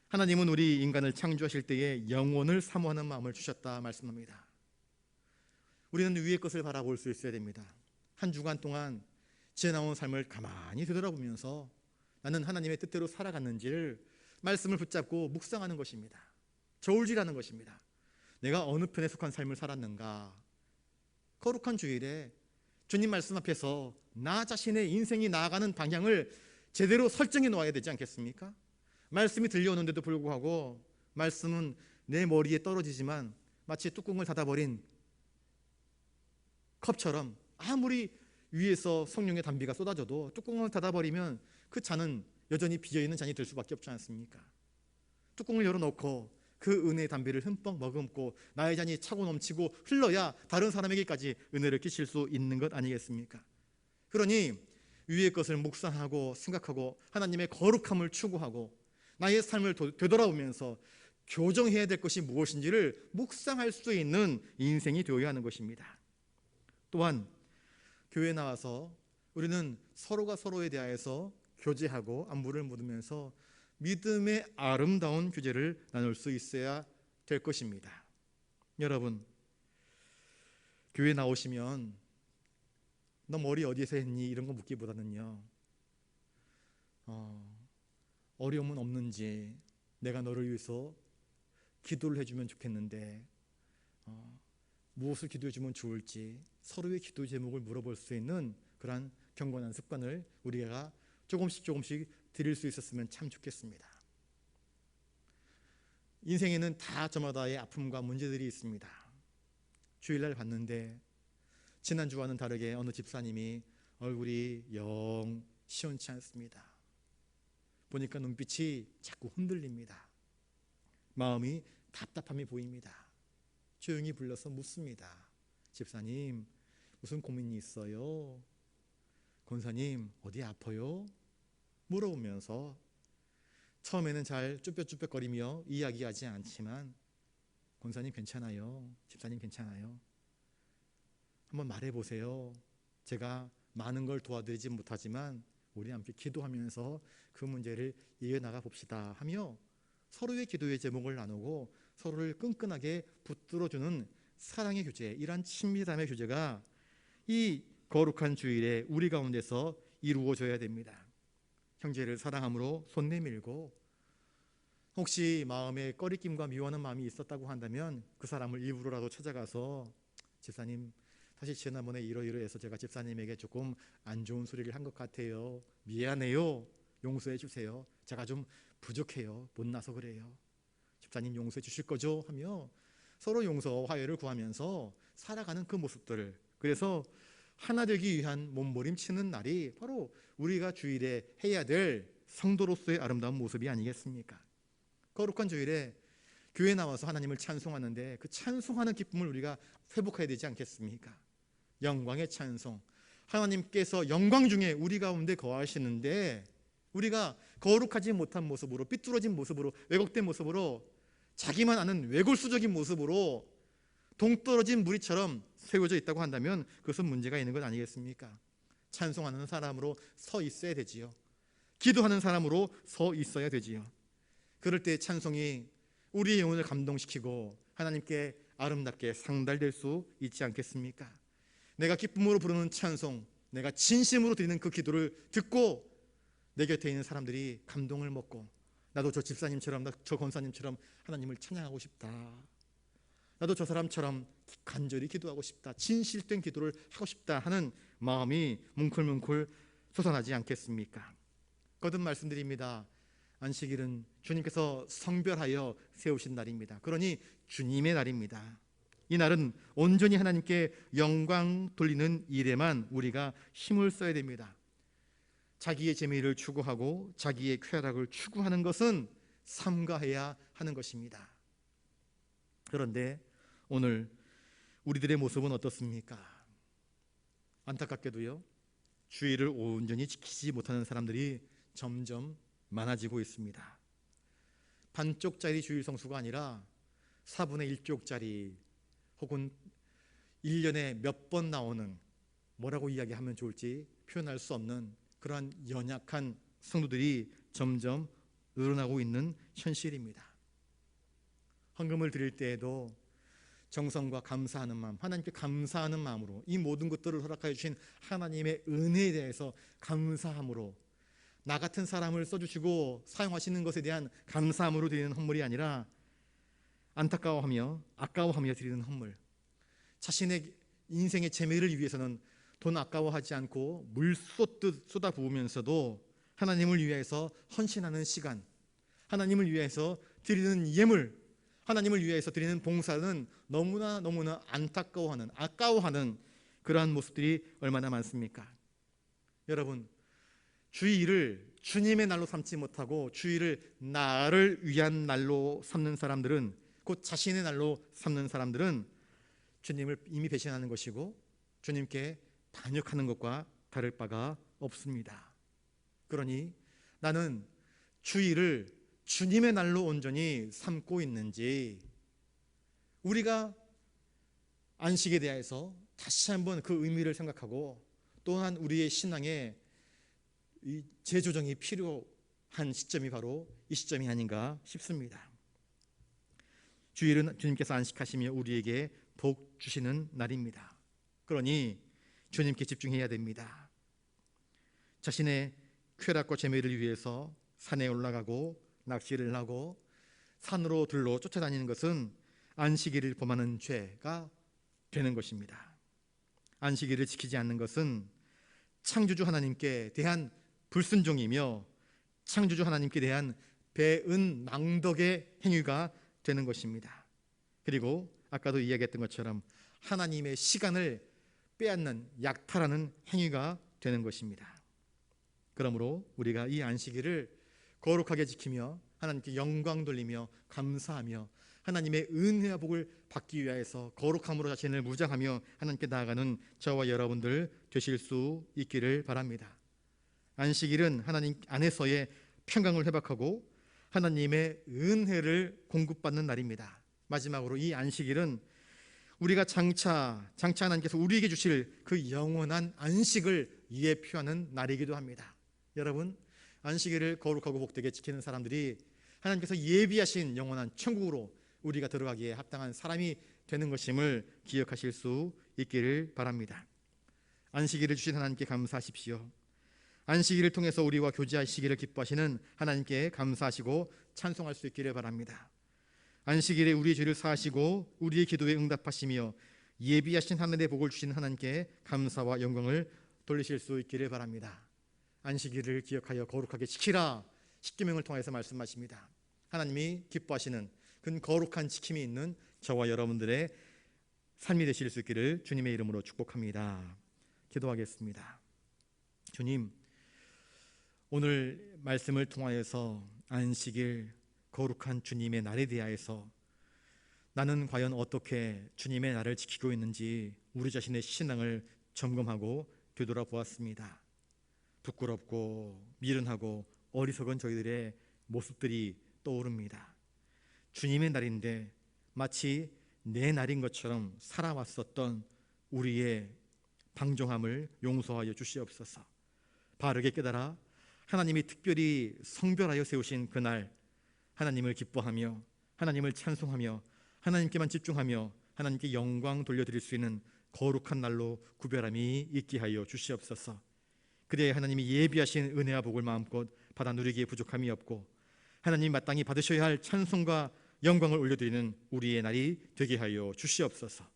하나님은 우리 인간을 창조하실 때에 영혼을 사모하는 마음을 주셨다 말씀합니다. 우리는 위의 것을 바라볼 수 있어야 됩니다. 한 주간 동안 지나온 삶을 가만히 되돌아보면서 나는 하나님의 뜻대로 살아갔는지를 말씀을 붙잡고 묵상하는 것입니다. 저울질하는 것입니다. 내가 어느 편에 속한 삶을 살았는가? 거룩한 주일에 주님 말씀 앞에서 나 자신의 인생이 나아가는 방향을 제대로 설정해 놓아야 되지 않겠습니까? 말씀이 들려오는데도 불구하고 말씀은 내 머리에 떨어지지만 마치 뚜껑을 닫아버린 컵처럼 아무리 위에서 성령의 담비가 쏟아져도 뚜껑을 닫아버리면 그 잔은 여전히 비어있는 잔이 될 수밖에 없지 않습니까? 뚜껑을 열어놓고 그 은혜의 담비를 흠뻑 머금고 나의 잔이 차고 넘치고 흘러야 다른 사람에게까지 은혜를 끼칠 수 있는 것 아니겠습니까? 그러니 위의 것을 묵상하고 생각하고 하나님의 거룩함을 추구하고 나의 삶을 되돌아보면서 교정해야 될 것이 무엇인지를 묵상할 수 있는 인생이 되어야 하는 것입니다. 또한 교회에 나와서 우리는 서로가 서로에 대하여서 교제하고 안부를 묻으면서 믿음의 아름다운 교제를 나눌 수 있어야 될 것입니다. 여러분, 교회 나오시면 너 머리 어디서 했니? 이런 거 묻기보다는요, 어려움은 없는지, 내가 너를 위해서 기도를 해주면 좋겠는데 무엇을 기도해주면 좋을지 서로의 기도 제목을 물어볼 수 있는 그러한 경건한 습관을 우리가 조금씩 드릴 수 있었으면 참 좋겠습니다. 인생에는 다 저마다의 아픔과 문제들이 있습니다. 주일날 봤는데 지난주와는 다르게 어느 집사님이 얼굴이 영 시원치 않습니다. 보니까 눈빛이 자꾸 흔들립니다. 마음이 답답함이 보입니다. 조용히 불러서 묻습니다. 집사님, 무슨 고민이 있어요? 권사님, 어디 아파요? 물어보면서 처음에는 잘 쭈뼛쭈뼛거리며 이야기하지 않지만 권사님 괜찮아요. 집사님 괜찮아요. 한번 말해보세요. 제가 많은 걸 도와드리지 못하지만 우리 함께 기도하면서 그 문제를 이어나가 봅시다 하며 서로의 기도의 제목을 나누고 서로를 끈끈하게 붙들어주는 사랑의 교제, 이러한 친밀함의 교제가 이 거룩한 주일에 우리 가운데서 이루어져야 됩니다. 형제를 사랑함으로 손 내밀고 혹시 마음에 꺼리낌과 미워하는 마음이 있었다고 한다면 그 사람을 일부러라도 찾아가서 집사님, 사실 지난번에 이러이러해서 제가 집사님에게 조금 안 좋은 소리를 한 것 같아요. 미안해요. 용서해 주세요. 제가 좀 부족해요. 못나서 그래요. 집사님 용서해 주실 거죠? 하며 서로 용서와 화해를 구하면서 살아가는 그 모습들을, 그래서 하나 되기 위한 몸부림치는 날이 바로 우리가 주일에 해야 될 성도로서의 아름다운 모습이 아니겠습니까? 거룩한 주일에 교회에 나와서 하나님을 찬송하는데 그 찬송하는 기쁨을 우리가 회복해야 되지 않겠습니까? 영광의 찬송, 하나님께서 영광 중에 우리 가운데 거하시는데 우리가 거룩하지 못한 모습으로, 삐뚤어진 모습으로, 왜곡된 모습으로, 자기만 아는 외골수적인 모습으로 동떨어진 무리처럼 세워져 있다고 한다면 그것은 문제가 있는 것 아니겠습니까? 찬송하는 사람으로 서 있어야 되지요. 기도하는 사람으로 서 있어야 되지요. 그럴 때 찬송이 우리의 영혼을 감동시키고 하나님께 아름답게 상달될 수 있지 않겠습니까? 내가 기쁨으로 부르는 찬송, 내가 진심으로 드리는 그 기도를 듣고 내 곁에 있는 사람들이 감동을 먹고 나도 저 집사님처럼, 저 권사님처럼 하나님을 찬양하고 싶다. 나도 저 사람처럼 간절히 기도하고 싶다. 진실된 기도를 하고 싶다 하는 마음이 뭉클뭉클 솟아나지 않겠습니까? 거듭 말씀드립니다. 안식일은 주님께서 성별하여 세우신 날입니다. 그러니 주님의 날입니다. 이 날은 온전히 하나님께 영광 돌리는 일에만 우리가 힘을 써야 됩니다. 자기의 재미를 추구하고 자기의 쾌락을 추구하는 것은 삼가해야 하는 것입니다. 그런데 오늘 우리들의 모습은 어떻습니까? 안타깝게도요, 주의를 온전히 지키지 못하는 사람들이 점점 많아지고 있습니다. 반쪽짜리 주일 성수가 아니라 4분의 1쪽짜리 혹은 1년에 몇 번 나오는, 뭐라고 이야기하면 좋을지 표현할 수 없는 그러한 연약한 성도들이 점점 늘어나고 있는 현실입니다. 헌금을 드릴 때에도 정성과 감사하는 마음, 하나님께 감사하는 마음으로, 이 모든 것들을 허락하여 주신 하나님의 은혜에 대해서 감사함으로, 나 같은 사람을 써주시고 사용하시는 것에 대한 감사함으로 드리는 헌물이 아니라 안타까워하며 아까워하며 드리는 헌물, 자신의 인생의 재미를 위해서는 돈 아까워하지 않고 물 쏟듯 쏟아부으면서도 하나님을 위해서 헌신하는 시간, 하나님을 위해서 드리는 예물, 하나님을 위해서 드리는 봉사는 너무나 안타까워하는, 아까워하는 그러한 모습들이 얼마나 많습니까? 여러분, 주일을 주님의 날로 삼지 못하고 주일을 나를 위한 날로 삼는 사람들은, 곧 자신의 날로 삼는 사람들은 주님을 이미 배신하는 것이고 주님께 반역하는 것과 다를 바가 없습니다. 그러니 나는 주일을 주님의 날로 온전히 삼고 있는지, 우리가 안식에 대해서 다시 한번 그 의미를 생각하고 또한 우리의 신앙에 재조정이 필요한 시점이 바로 이 시점이 아닌가 싶습니다. 주일은 주님께서 안식하시며 우리에게 복 주시는 날입니다. 그러니 주님께 집중해야 됩니다. 자신의 쾌락과 재미를 위해서 산에 올라가고 낚시를 하고 산으로 들로 쫓아다니는 것은 안식일을 범하는 죄가 되는 것입니다. 안식일을 지키지 않는 것은 창조주 하나님께 대한 불순종이며 창조주 하나님께 대한 배은망덕의 행위가 되는 것입니다. 그리고 아까도 이야기했던 것처럼 하나님의 시간을 빼앗는 약탈하는 행위가 되는 것입니다. 그러므로 우리가 이 안식일을 거룩하게 지키며 하나님께 영광 돌리며 감사하며 하나님의 은혜와 복을 받기 위하여서 거룩함으로 자신을 무장하며 하나님께 나아가는 저와 여러분들 되실 수 있기를 바랍니다. 안식일은 하나님 안에서의 평강을 회복하고 하나님의 은혜를 공급받는 날입니다. 마지막으로 이 안식일은 우리가 장차 하나님께서 우리에게 주실 그 영원한 안식을 예표하는 날이기도 합니다. 여러분, 안식일을 거룩하고 복되게 지키는 사람들이 하나님께서 예비하신 영원한 천국으로 우리가 들어가기에 합당한 사람이 되는 것임을 기억하실 수 있기를 바랍니다. 안식일을 주신 하나님께 감사하십시오. 안식일을 통해서 우리와 교제하시기를 기뻐하시는 하나님께 감사하시고 찬송할 수 있기를 바랍니다. 안식일에 우리의 죄를 사하시고 우리의 기도에 응답하시며 예비하신 하늘의 복을 주시는 하나님께 감사와 영광을 돌리실 수 있기를 바랍니다. 안식일을 기억하여 거룩하게 지키라, 십계명을 통해서 말씀하십니다. 하나님이 기뻐하시는 그 거룩한 지킴이 있는 저와 여러분들의 삶이 되실 수 있기를 주님의 이름으로 축복합니다. 기도하겠습니다. 주님, 오늘 말씀을 통하여서 안식일 거룩한 주님의 날에 대하여서 나는 과연 어떻게 주님의 날을 지키고 있는지 우리 자신의 신앙을 점검하고 되돌아보았습니다. 부끄럽고 미련하고 어리석은 저희들의 모습들이 떠오릅니다. 주님의 날인데 마치 내 날인 것처럼 살아왔었던 우리의 방종함을 용서하여 주시옵소서. 바르게 깨달아 하나님이 특별히 성별하여 세우신 그날 하나님을 기뻐하며 하나님을 찬송하며 하나님께만 집중하며 하나님께 영광 돌려드릴 수 있는 거룩한 날로 구별함이 있게 하여 주시옵소서. 그래야 하나님이 예비하신 은혜와 복을 마음껏 받아 누리기에 부족함이 없고 하나님이 마땅히 받으셔야 할 찬송과 영광을 올려드리는 우리의 날이 되게 하여 주시옵소서.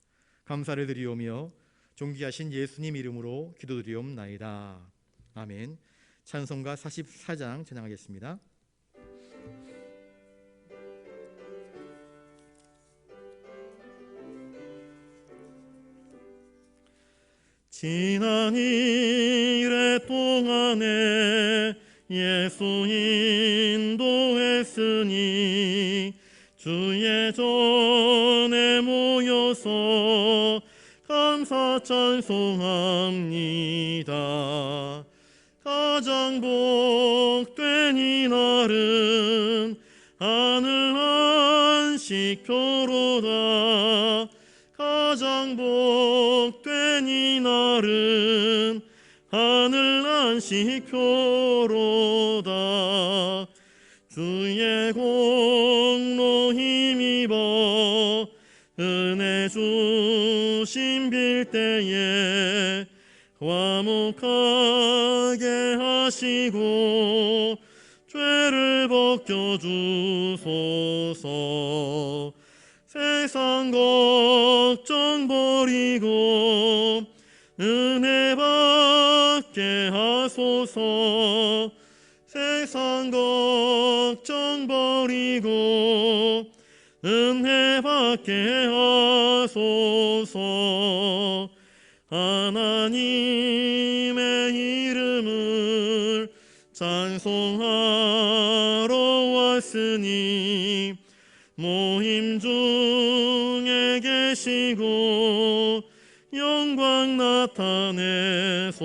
감사를 드리오며 존귀하신 예수님 이름으로 기도드리옵나이다. 아멘. 찬송가 44장 찬양하겠습니다. 지난 이래 동안에 예수 인도했으니 주의 전에 모여서 감사 찬송합니다. 가장 복된 이 날은 하늘 안식교로다. 가장 복된 이날은 하늘 안식표로다. 주의 공로 힘입어 은혜 주심 빌 때에 화목하게 하시고 죄를 벗겨주소서. 세상 걱정 버리고 은혜 받게 하소서. 세상 걱정 버리고 은혜 받게 하소서. 하나님의 이름을 찬송하러 왔으니 모임 중에 계시고 영광 나타내소서.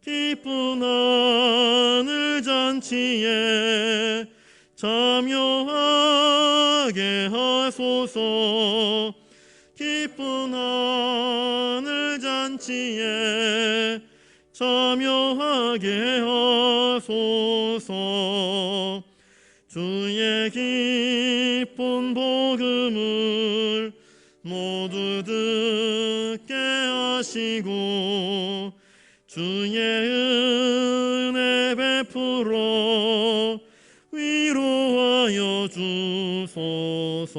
기쁜 하늘 잔치에 참여하게 하소서. 기쁜 하늘 잔치에 참여하게 하소서. 주의 기쁜 복음을 모두 듣게 하시고 주의 은혜 베풀어 위로하여 주소서.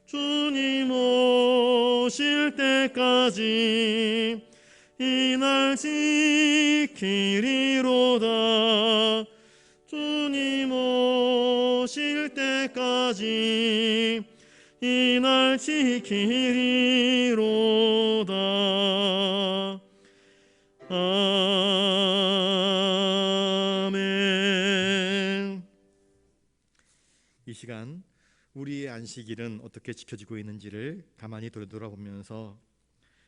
주님 오실 때까지 이 날 지키리로다. 주님 오실 때까지 이 날 지키리로다. 아멘. 이 시간 우리의 안식일은 어떻게 지켜지고 있는지를 가만히 돌아보면서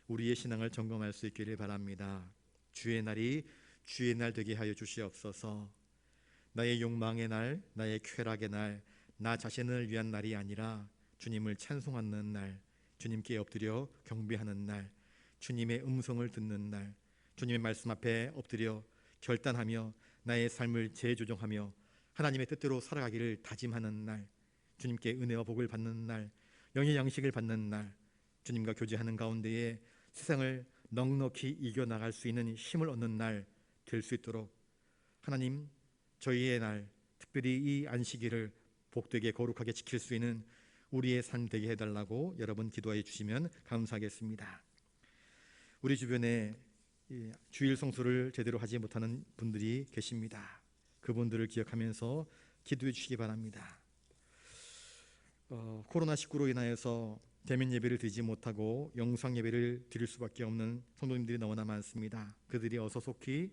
우리의 신앙을 점검할 수 있기를 바랍니다. 주의 날이 주의 날 되게 하여 주시옵소서. 나의 욕망의 날, 나의 쾌락의 날, 나 자신을 위한 날이 아니라 주님을 찬송하는 날, 주님께 엎드려 경배하는 날, 주님의 음성을 듣는 날, 주님의 말씀 앞에 엎드려 결단하며 나의 삶을 재조정하며 하나님의 뜻대로 살아가기를 다짐하는 날, 주님께 은혜와 복을 받는 날, 영의 양식을 받는 날, 주님과 교제하는 가운데에 세상을 넉넉히 이겨나갈 수 있는 힘을 얻는 날 될 수 있도록 하나님, 저희의 날, 특별히 이 안식일을 복되게 거룩하게 지킬 수 있는 우리의 삶 되게 해달라고 여러분 기도해 주시면 감사하겠습니다. 우리 주변에 주일 성수를 제대로 하지 못하는 분들이 계십니다. 그분들을 기억하면서 기도해 주시기 바랍니다. 코로나19로 인하여서 대면 예배를 드리지 못하고 영상 예배를 드릴 수밖에 없는 성도님들이 너무나 많습니다. 그들이 어서 속히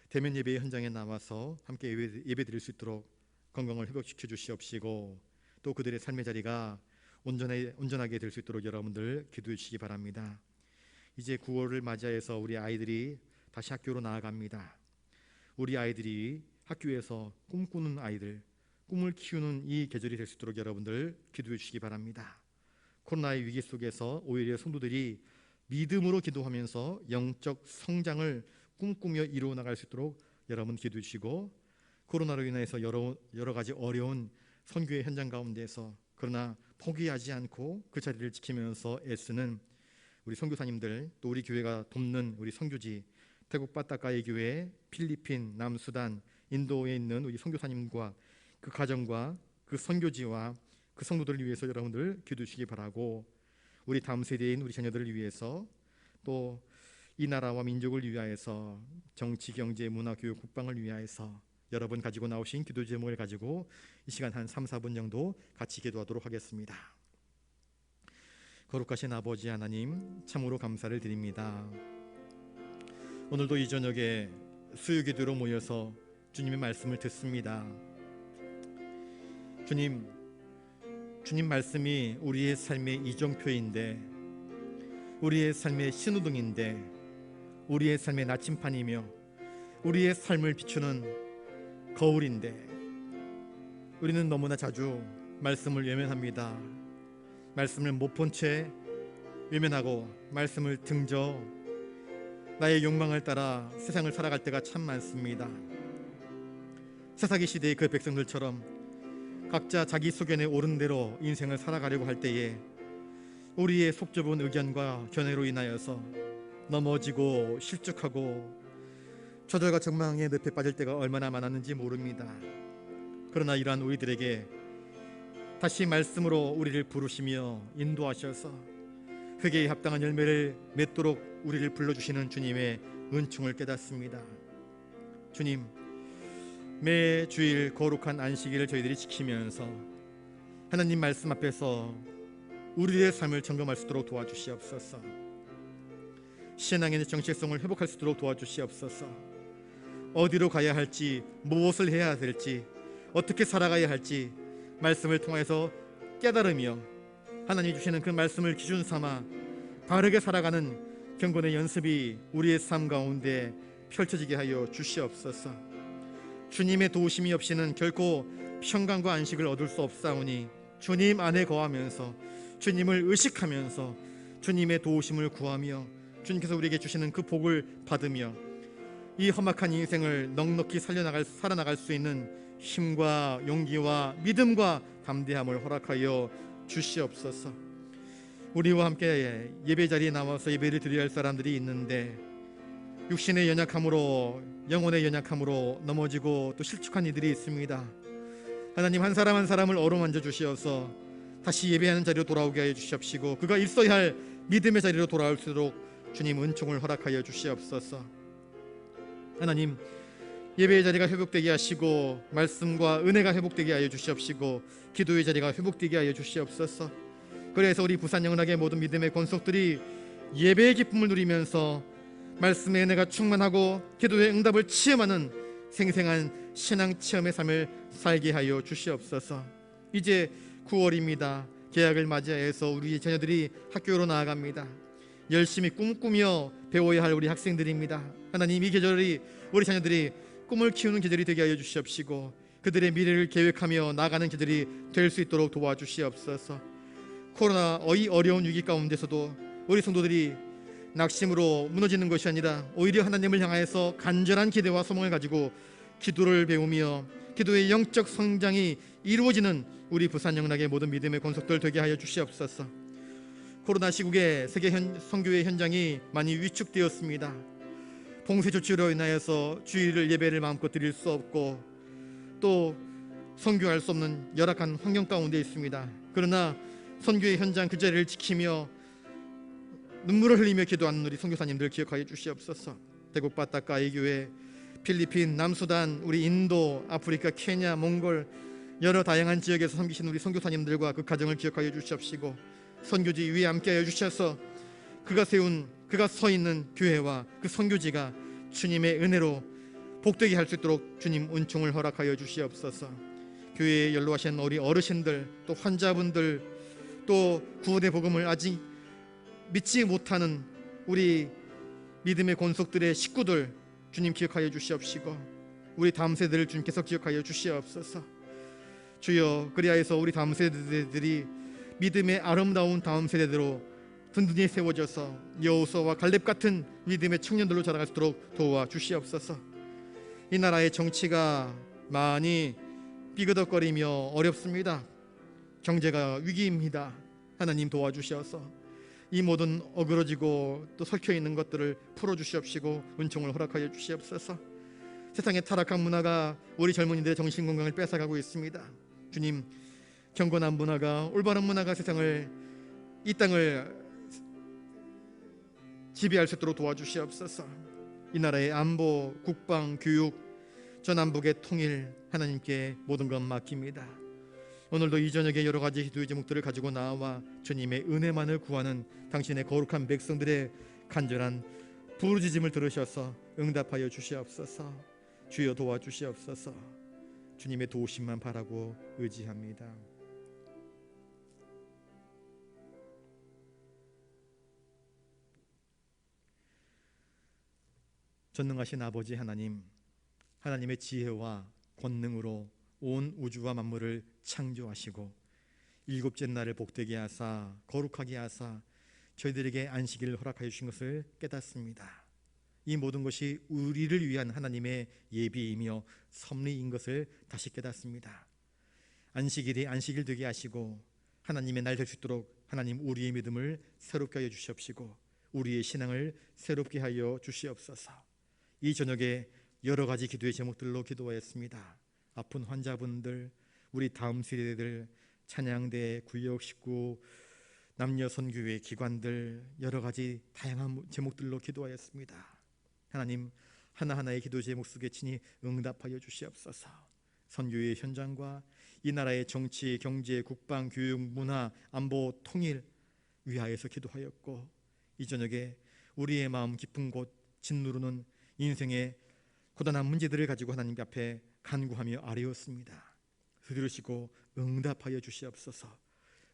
대면 예배 현장에 나와서 함께 예배 드릴 수 있도록 건강을 회복시켜 주시옵시고 또 그들의 삶의 자리가 온전하게 될 수 있도록 여러분들 기도해 주시기 바랍니다. 이제 9월을 맞이해서 우리 아이들이 다시 학교로 나아갑니다. 우리 아이들이 학교에서 꿈꾸는 아이들, 꿈을 키우는 이 계절이 될 수 있도록 여러분들 기도해 주시기 바랍니다. 코로나의 위기 속에서 오히려 성도들이 믿음으로 기도하면서 영적 성장을 꿈꾸며 이루어 나갈 수 있도록 여러분 기도해 주시고, 코로나로 인해서 여러 가지 어려운 선교의 현장 가운데서 그러나 포기하지 않고 그 자리를 지키면서 애쓰는 우리 선교사님들, 또 우리 교회가 돕는 우리 선교지 태국 바타카이 교회, 필리핀, 남수단, 인도에 있는 우리 선교사님과 그 가정과 그 선교지와 그 성도들을 위해서 여러분들 기도해 주시기 바라고, 우리 다음 세대인 우리 자녀들을 위해서 또 이 나라와 민족을 위하여서 정치, 경제, 문화, 교육, 국방을 위하여서 여러분 가지고 나오신 기도 제목을 가지고 이 시간 한 3-4분 정도 같이 기도하도록 하겠습니다. 거룩하신 아버지 하나님, 참으로 감사를 드립니다. 오늘도 이 저녁에 수요기도로 모여서 주님의 말씀을 듣습니다. 주님 말씀이 우리의 삶의 이정표인데, 우리의 삶의 신호등인데, 우리의 삶의 나침판이며 우리의 삶을 비추는 거울인데 우리는 너무나 자주 말씀을 외면합니다. 말씀을 못 본 채 외면하고 말씀을 등져 나의 욕망을 따라 세상을 살아갈 때가 참 많습니다. 세사기 시대의 그 백성들처럼 각자 자기 소견에 옳은 대로 인생을 살아가려고 할 때에 우리의 속 좁은 의견과 견해로 인하여서 넘어지고 실족하고 좌절과 절망의 늪에 빠질 때가 얼마나 많았는지 모릅니다. 그러나 이러한 우리들에게 다시 말씀으로 우리를 부르시며 인도하셔서 흙에 합당한 열매를 맺도록 우리를 불러주시는 주님의 은총을 깨닫습니다. 주님, 매 주일 거룩한 안식일을 저희들이 지키면서 하나님 말씀 앞에서 우리의 삶을 점검할 수 있도록 도와주시옵소서. 신앙의 정체성을 회복할 수 있도록 도와주시옵소서. 어디로 가야 할지, 무엇을 해야 될지, 어떻게 살아가야 할지 말씀을 통해서 깨달으며 하나님이 주시는 그 말씀을 기준 삼아 바르게 살아가는 경건의 연습이 우리의 삶 가운데 펼쳐지게 하여 주시옵소서. 주님의 도우심이 없이는 결코 평강과 안식을 얻을 수 없사오니 주님 안에 거하면서 주님을 의식하면서 주님의 도우심을 구하며 주님께서 우리에게 주시는 그 복을 받으며 이 험악한 인생을 넉넉히 살아나갈 수 있는 힘과 용기와 믿음과 담대함을 허락하여 주시옵소서. 우리와 함께 예배 자리에 나와서 예배를 드려야 할 사람들이 있는데 육신의 연약함으로 영혼의 연약함으로 넘어지고 또 실축한 이들이 있습니다. 하나님, 한 사람 한 사람을 어루만져 주시어서 다시 예배하는 자리로 돌아오게 하여 주시옵시고 그가 있어야 할 믿음의 자리로 돌아올 수 있도록 주님 은총을 허락하여 주시옵소서. 하나님, 예배의 자리가 회복되게 하시고 말씀과 은혜가 회복되게 하여 주시옵시고 기도의 자리가 회복되게 하여 주시옵소서. 그래서 우리 부산영락의 모든 믿음의 권속들이 예배의 기쁨을 누리면서 말씀의 은혜가 충만하고 기도의 응답을 체험하는 생생한 신앙 체험의 삶을 살게 하여 주시옵소서. 이제 9월입니다. 개학을 맞이해서 우리 자녀들이 학교로 나아갑니다. 열심히 꿈꾸며 배워야 할 우리 학생들입니다. 하나님, 이 계절이 우리 자녀들이 꿈을 키우는 계절이 되게 하여 주시옵시고 그들의 미래를 계획하며 나가는 계절이 될 수 있도록 도와주시옵소서. 코로나 어려운 위기 가운데서도 우리 성도들이 낙심으로 무너지는 것이 아니라 오히려 하나님을 향하여서 간절한 기대와 소망을 가지고 기도를 배우며 기도의 영적 성장이 이루어지는 우리 부산영락의 모든 믿음의 권속들 되게 하여 주시옵소서. 코로나 시국에 세계 선교의 현장이 많이 위축되었습니다. 봉쇄 조치로 인하여서 주일을 예배를 마음껏 드릴 수 없고 또 선교할 수 없는 열악한 환경 가운데 있습니다. 그러나 선교의 현장 그 자리를 지키며 눈물을 흘리며 기도하는 우리 선교사님들 기억하여 주시옵소서. 대국 바타카이 교회, 필리핀, 남수단, 우리 인도, 아프리카, 케냐, 몽골 여러 다양한 지역에서 섬기신 우리 선교사님들과 그 가정을 기억하여 주시옵시고 선교지 위에 함께하여 주셔서 그가 서 있는 교회와 그 선교지가 주님의 은혜로 복되게 할 수 있도록 주님 은총을 허락하여 주시옵소서. 교회에 연로하신 우리 어르신들, 또 환자분들, 또 구원의 복음을 아직 믿지 못하는 우리 믿음의 권속들의 식구들 주님 기억하여 주시옵시고 우리 다음 세대를 주님께서 기억하여 주시옵소서. 주여, 그리하여서 우리 다음 세대들이 믿음의 아름다운 다음 세대대로 든든히 세워져서 여호수아와 갈렙 같은 믿음의 청년들로 자라갈 수 있도록 도와주시옵소서. 이 나라의 정치가 많이 삐그덕거리며 어렵습니다. 경제가 위기입니다. 하나님 도와주셔서 이 모든 어그러지고 또 설켜있는 것들을 풀어주시옵시고 은총을 허락하여 주시옵소서. 세상의 타락한 문화가 우리 젊은이들의 정신건강을 뺏어가고 있습니다. 주님, 경건한 문화가, 올바른 문화가 이 땅을 지배할 수 있도록 도와주시옵소서. 이 나라의 안보, 국방, 교육, 전남북의 통일 하나님께 모든 것 맡깁니다. 오늘도 이 저녁에 여러 가지 기도의 제목들을 가지고 나와 주님의 은혜만을 구하는 당신의 거룩한 백성들의 간절한 부르짖음을 들으셔서 응답하여 주시옵소서. 주여 도와주시옵소서. 주님의 도우심만 바라고 의지합니다. 전능하신 아버지 하나님, 하나님의 지혜와 권능으로 온 우주와 만물을 창조하시고 일곱째 날을 복되게 하사 거룩하게 하사 저희들에게 안식일을 허락하여 주신 것을 깨닫습니다. 이 모든 것이 우리를 위한 하나님의 예비이며 섭리인 것을 다시 깨닫습니다. 안식일이 안식일 되게 하시고 하나님의 날 될 수 있도록 하나님 우리의 믿음을 새롭게 하여 주시옵시고 우리의 신앙을 새롭게 하여 주시옵소서. 이 저녁에 여러 가지 기도의 제목들로 기도하였습니다. 아픈 환자분들, 우리 다음 세대들, 찬양대, 구역 식구, 남녀 선교회 기관들, 여러 가지 다양한 제목들로 기도하였습니다. 하나님 하나하나의 기도 제목 속에 친히 응답하여 주시옵소서. 선교의 현장과 이 나라의 정치, 경제, 국방, 교육, 문화, 안보, 통일 위하여서 기도하였고 이 저녁에 우리의 마음 깊은 곳 짓누르는 인생의 고단한 문제들을 가지고 하나님 앞에 간구하며 아뢰었습니다. 들으시고 응답하여 주시옵소서.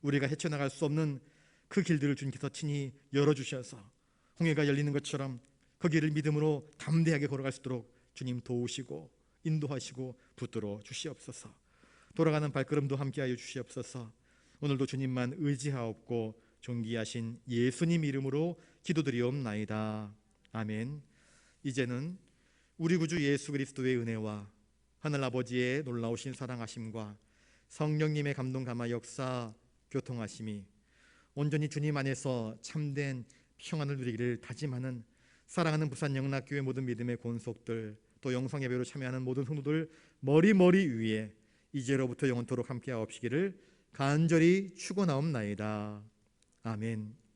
우리가 헤쳐나갈 수 없는 그 길들을 주님께서 친히 열어주셔서 홍해가 열리는 것처럼 그 길을 믿음으로 담대하게 걸어갈 수 있도록 주님 도우시고 인도하시고 붙들어 주시옵소서. 돌아가는 발걸음도 함께하여 주시옵소서. 오늘도 주님만 의지하옵고 존귀하신 예수님 이름으로 기도드리옵나이다. 아멘. 이제는 우리 구주 예수 그리스도의 은혜와 하늘아버지의 놀라우신 사랑하심과 성령님의 감동 감화 역사 교통하심이 온전히 주님 안에서 참된 평안을 누리기를 다짐하는 사랑하는 부산 영락교회 모든 믿음의 권속들 또 영상예배로 참여하는 모든 성도들 머리 위에 이제로부터 영원토록 함께하옵시기를 간절히 축원하옵나이다. 아멘.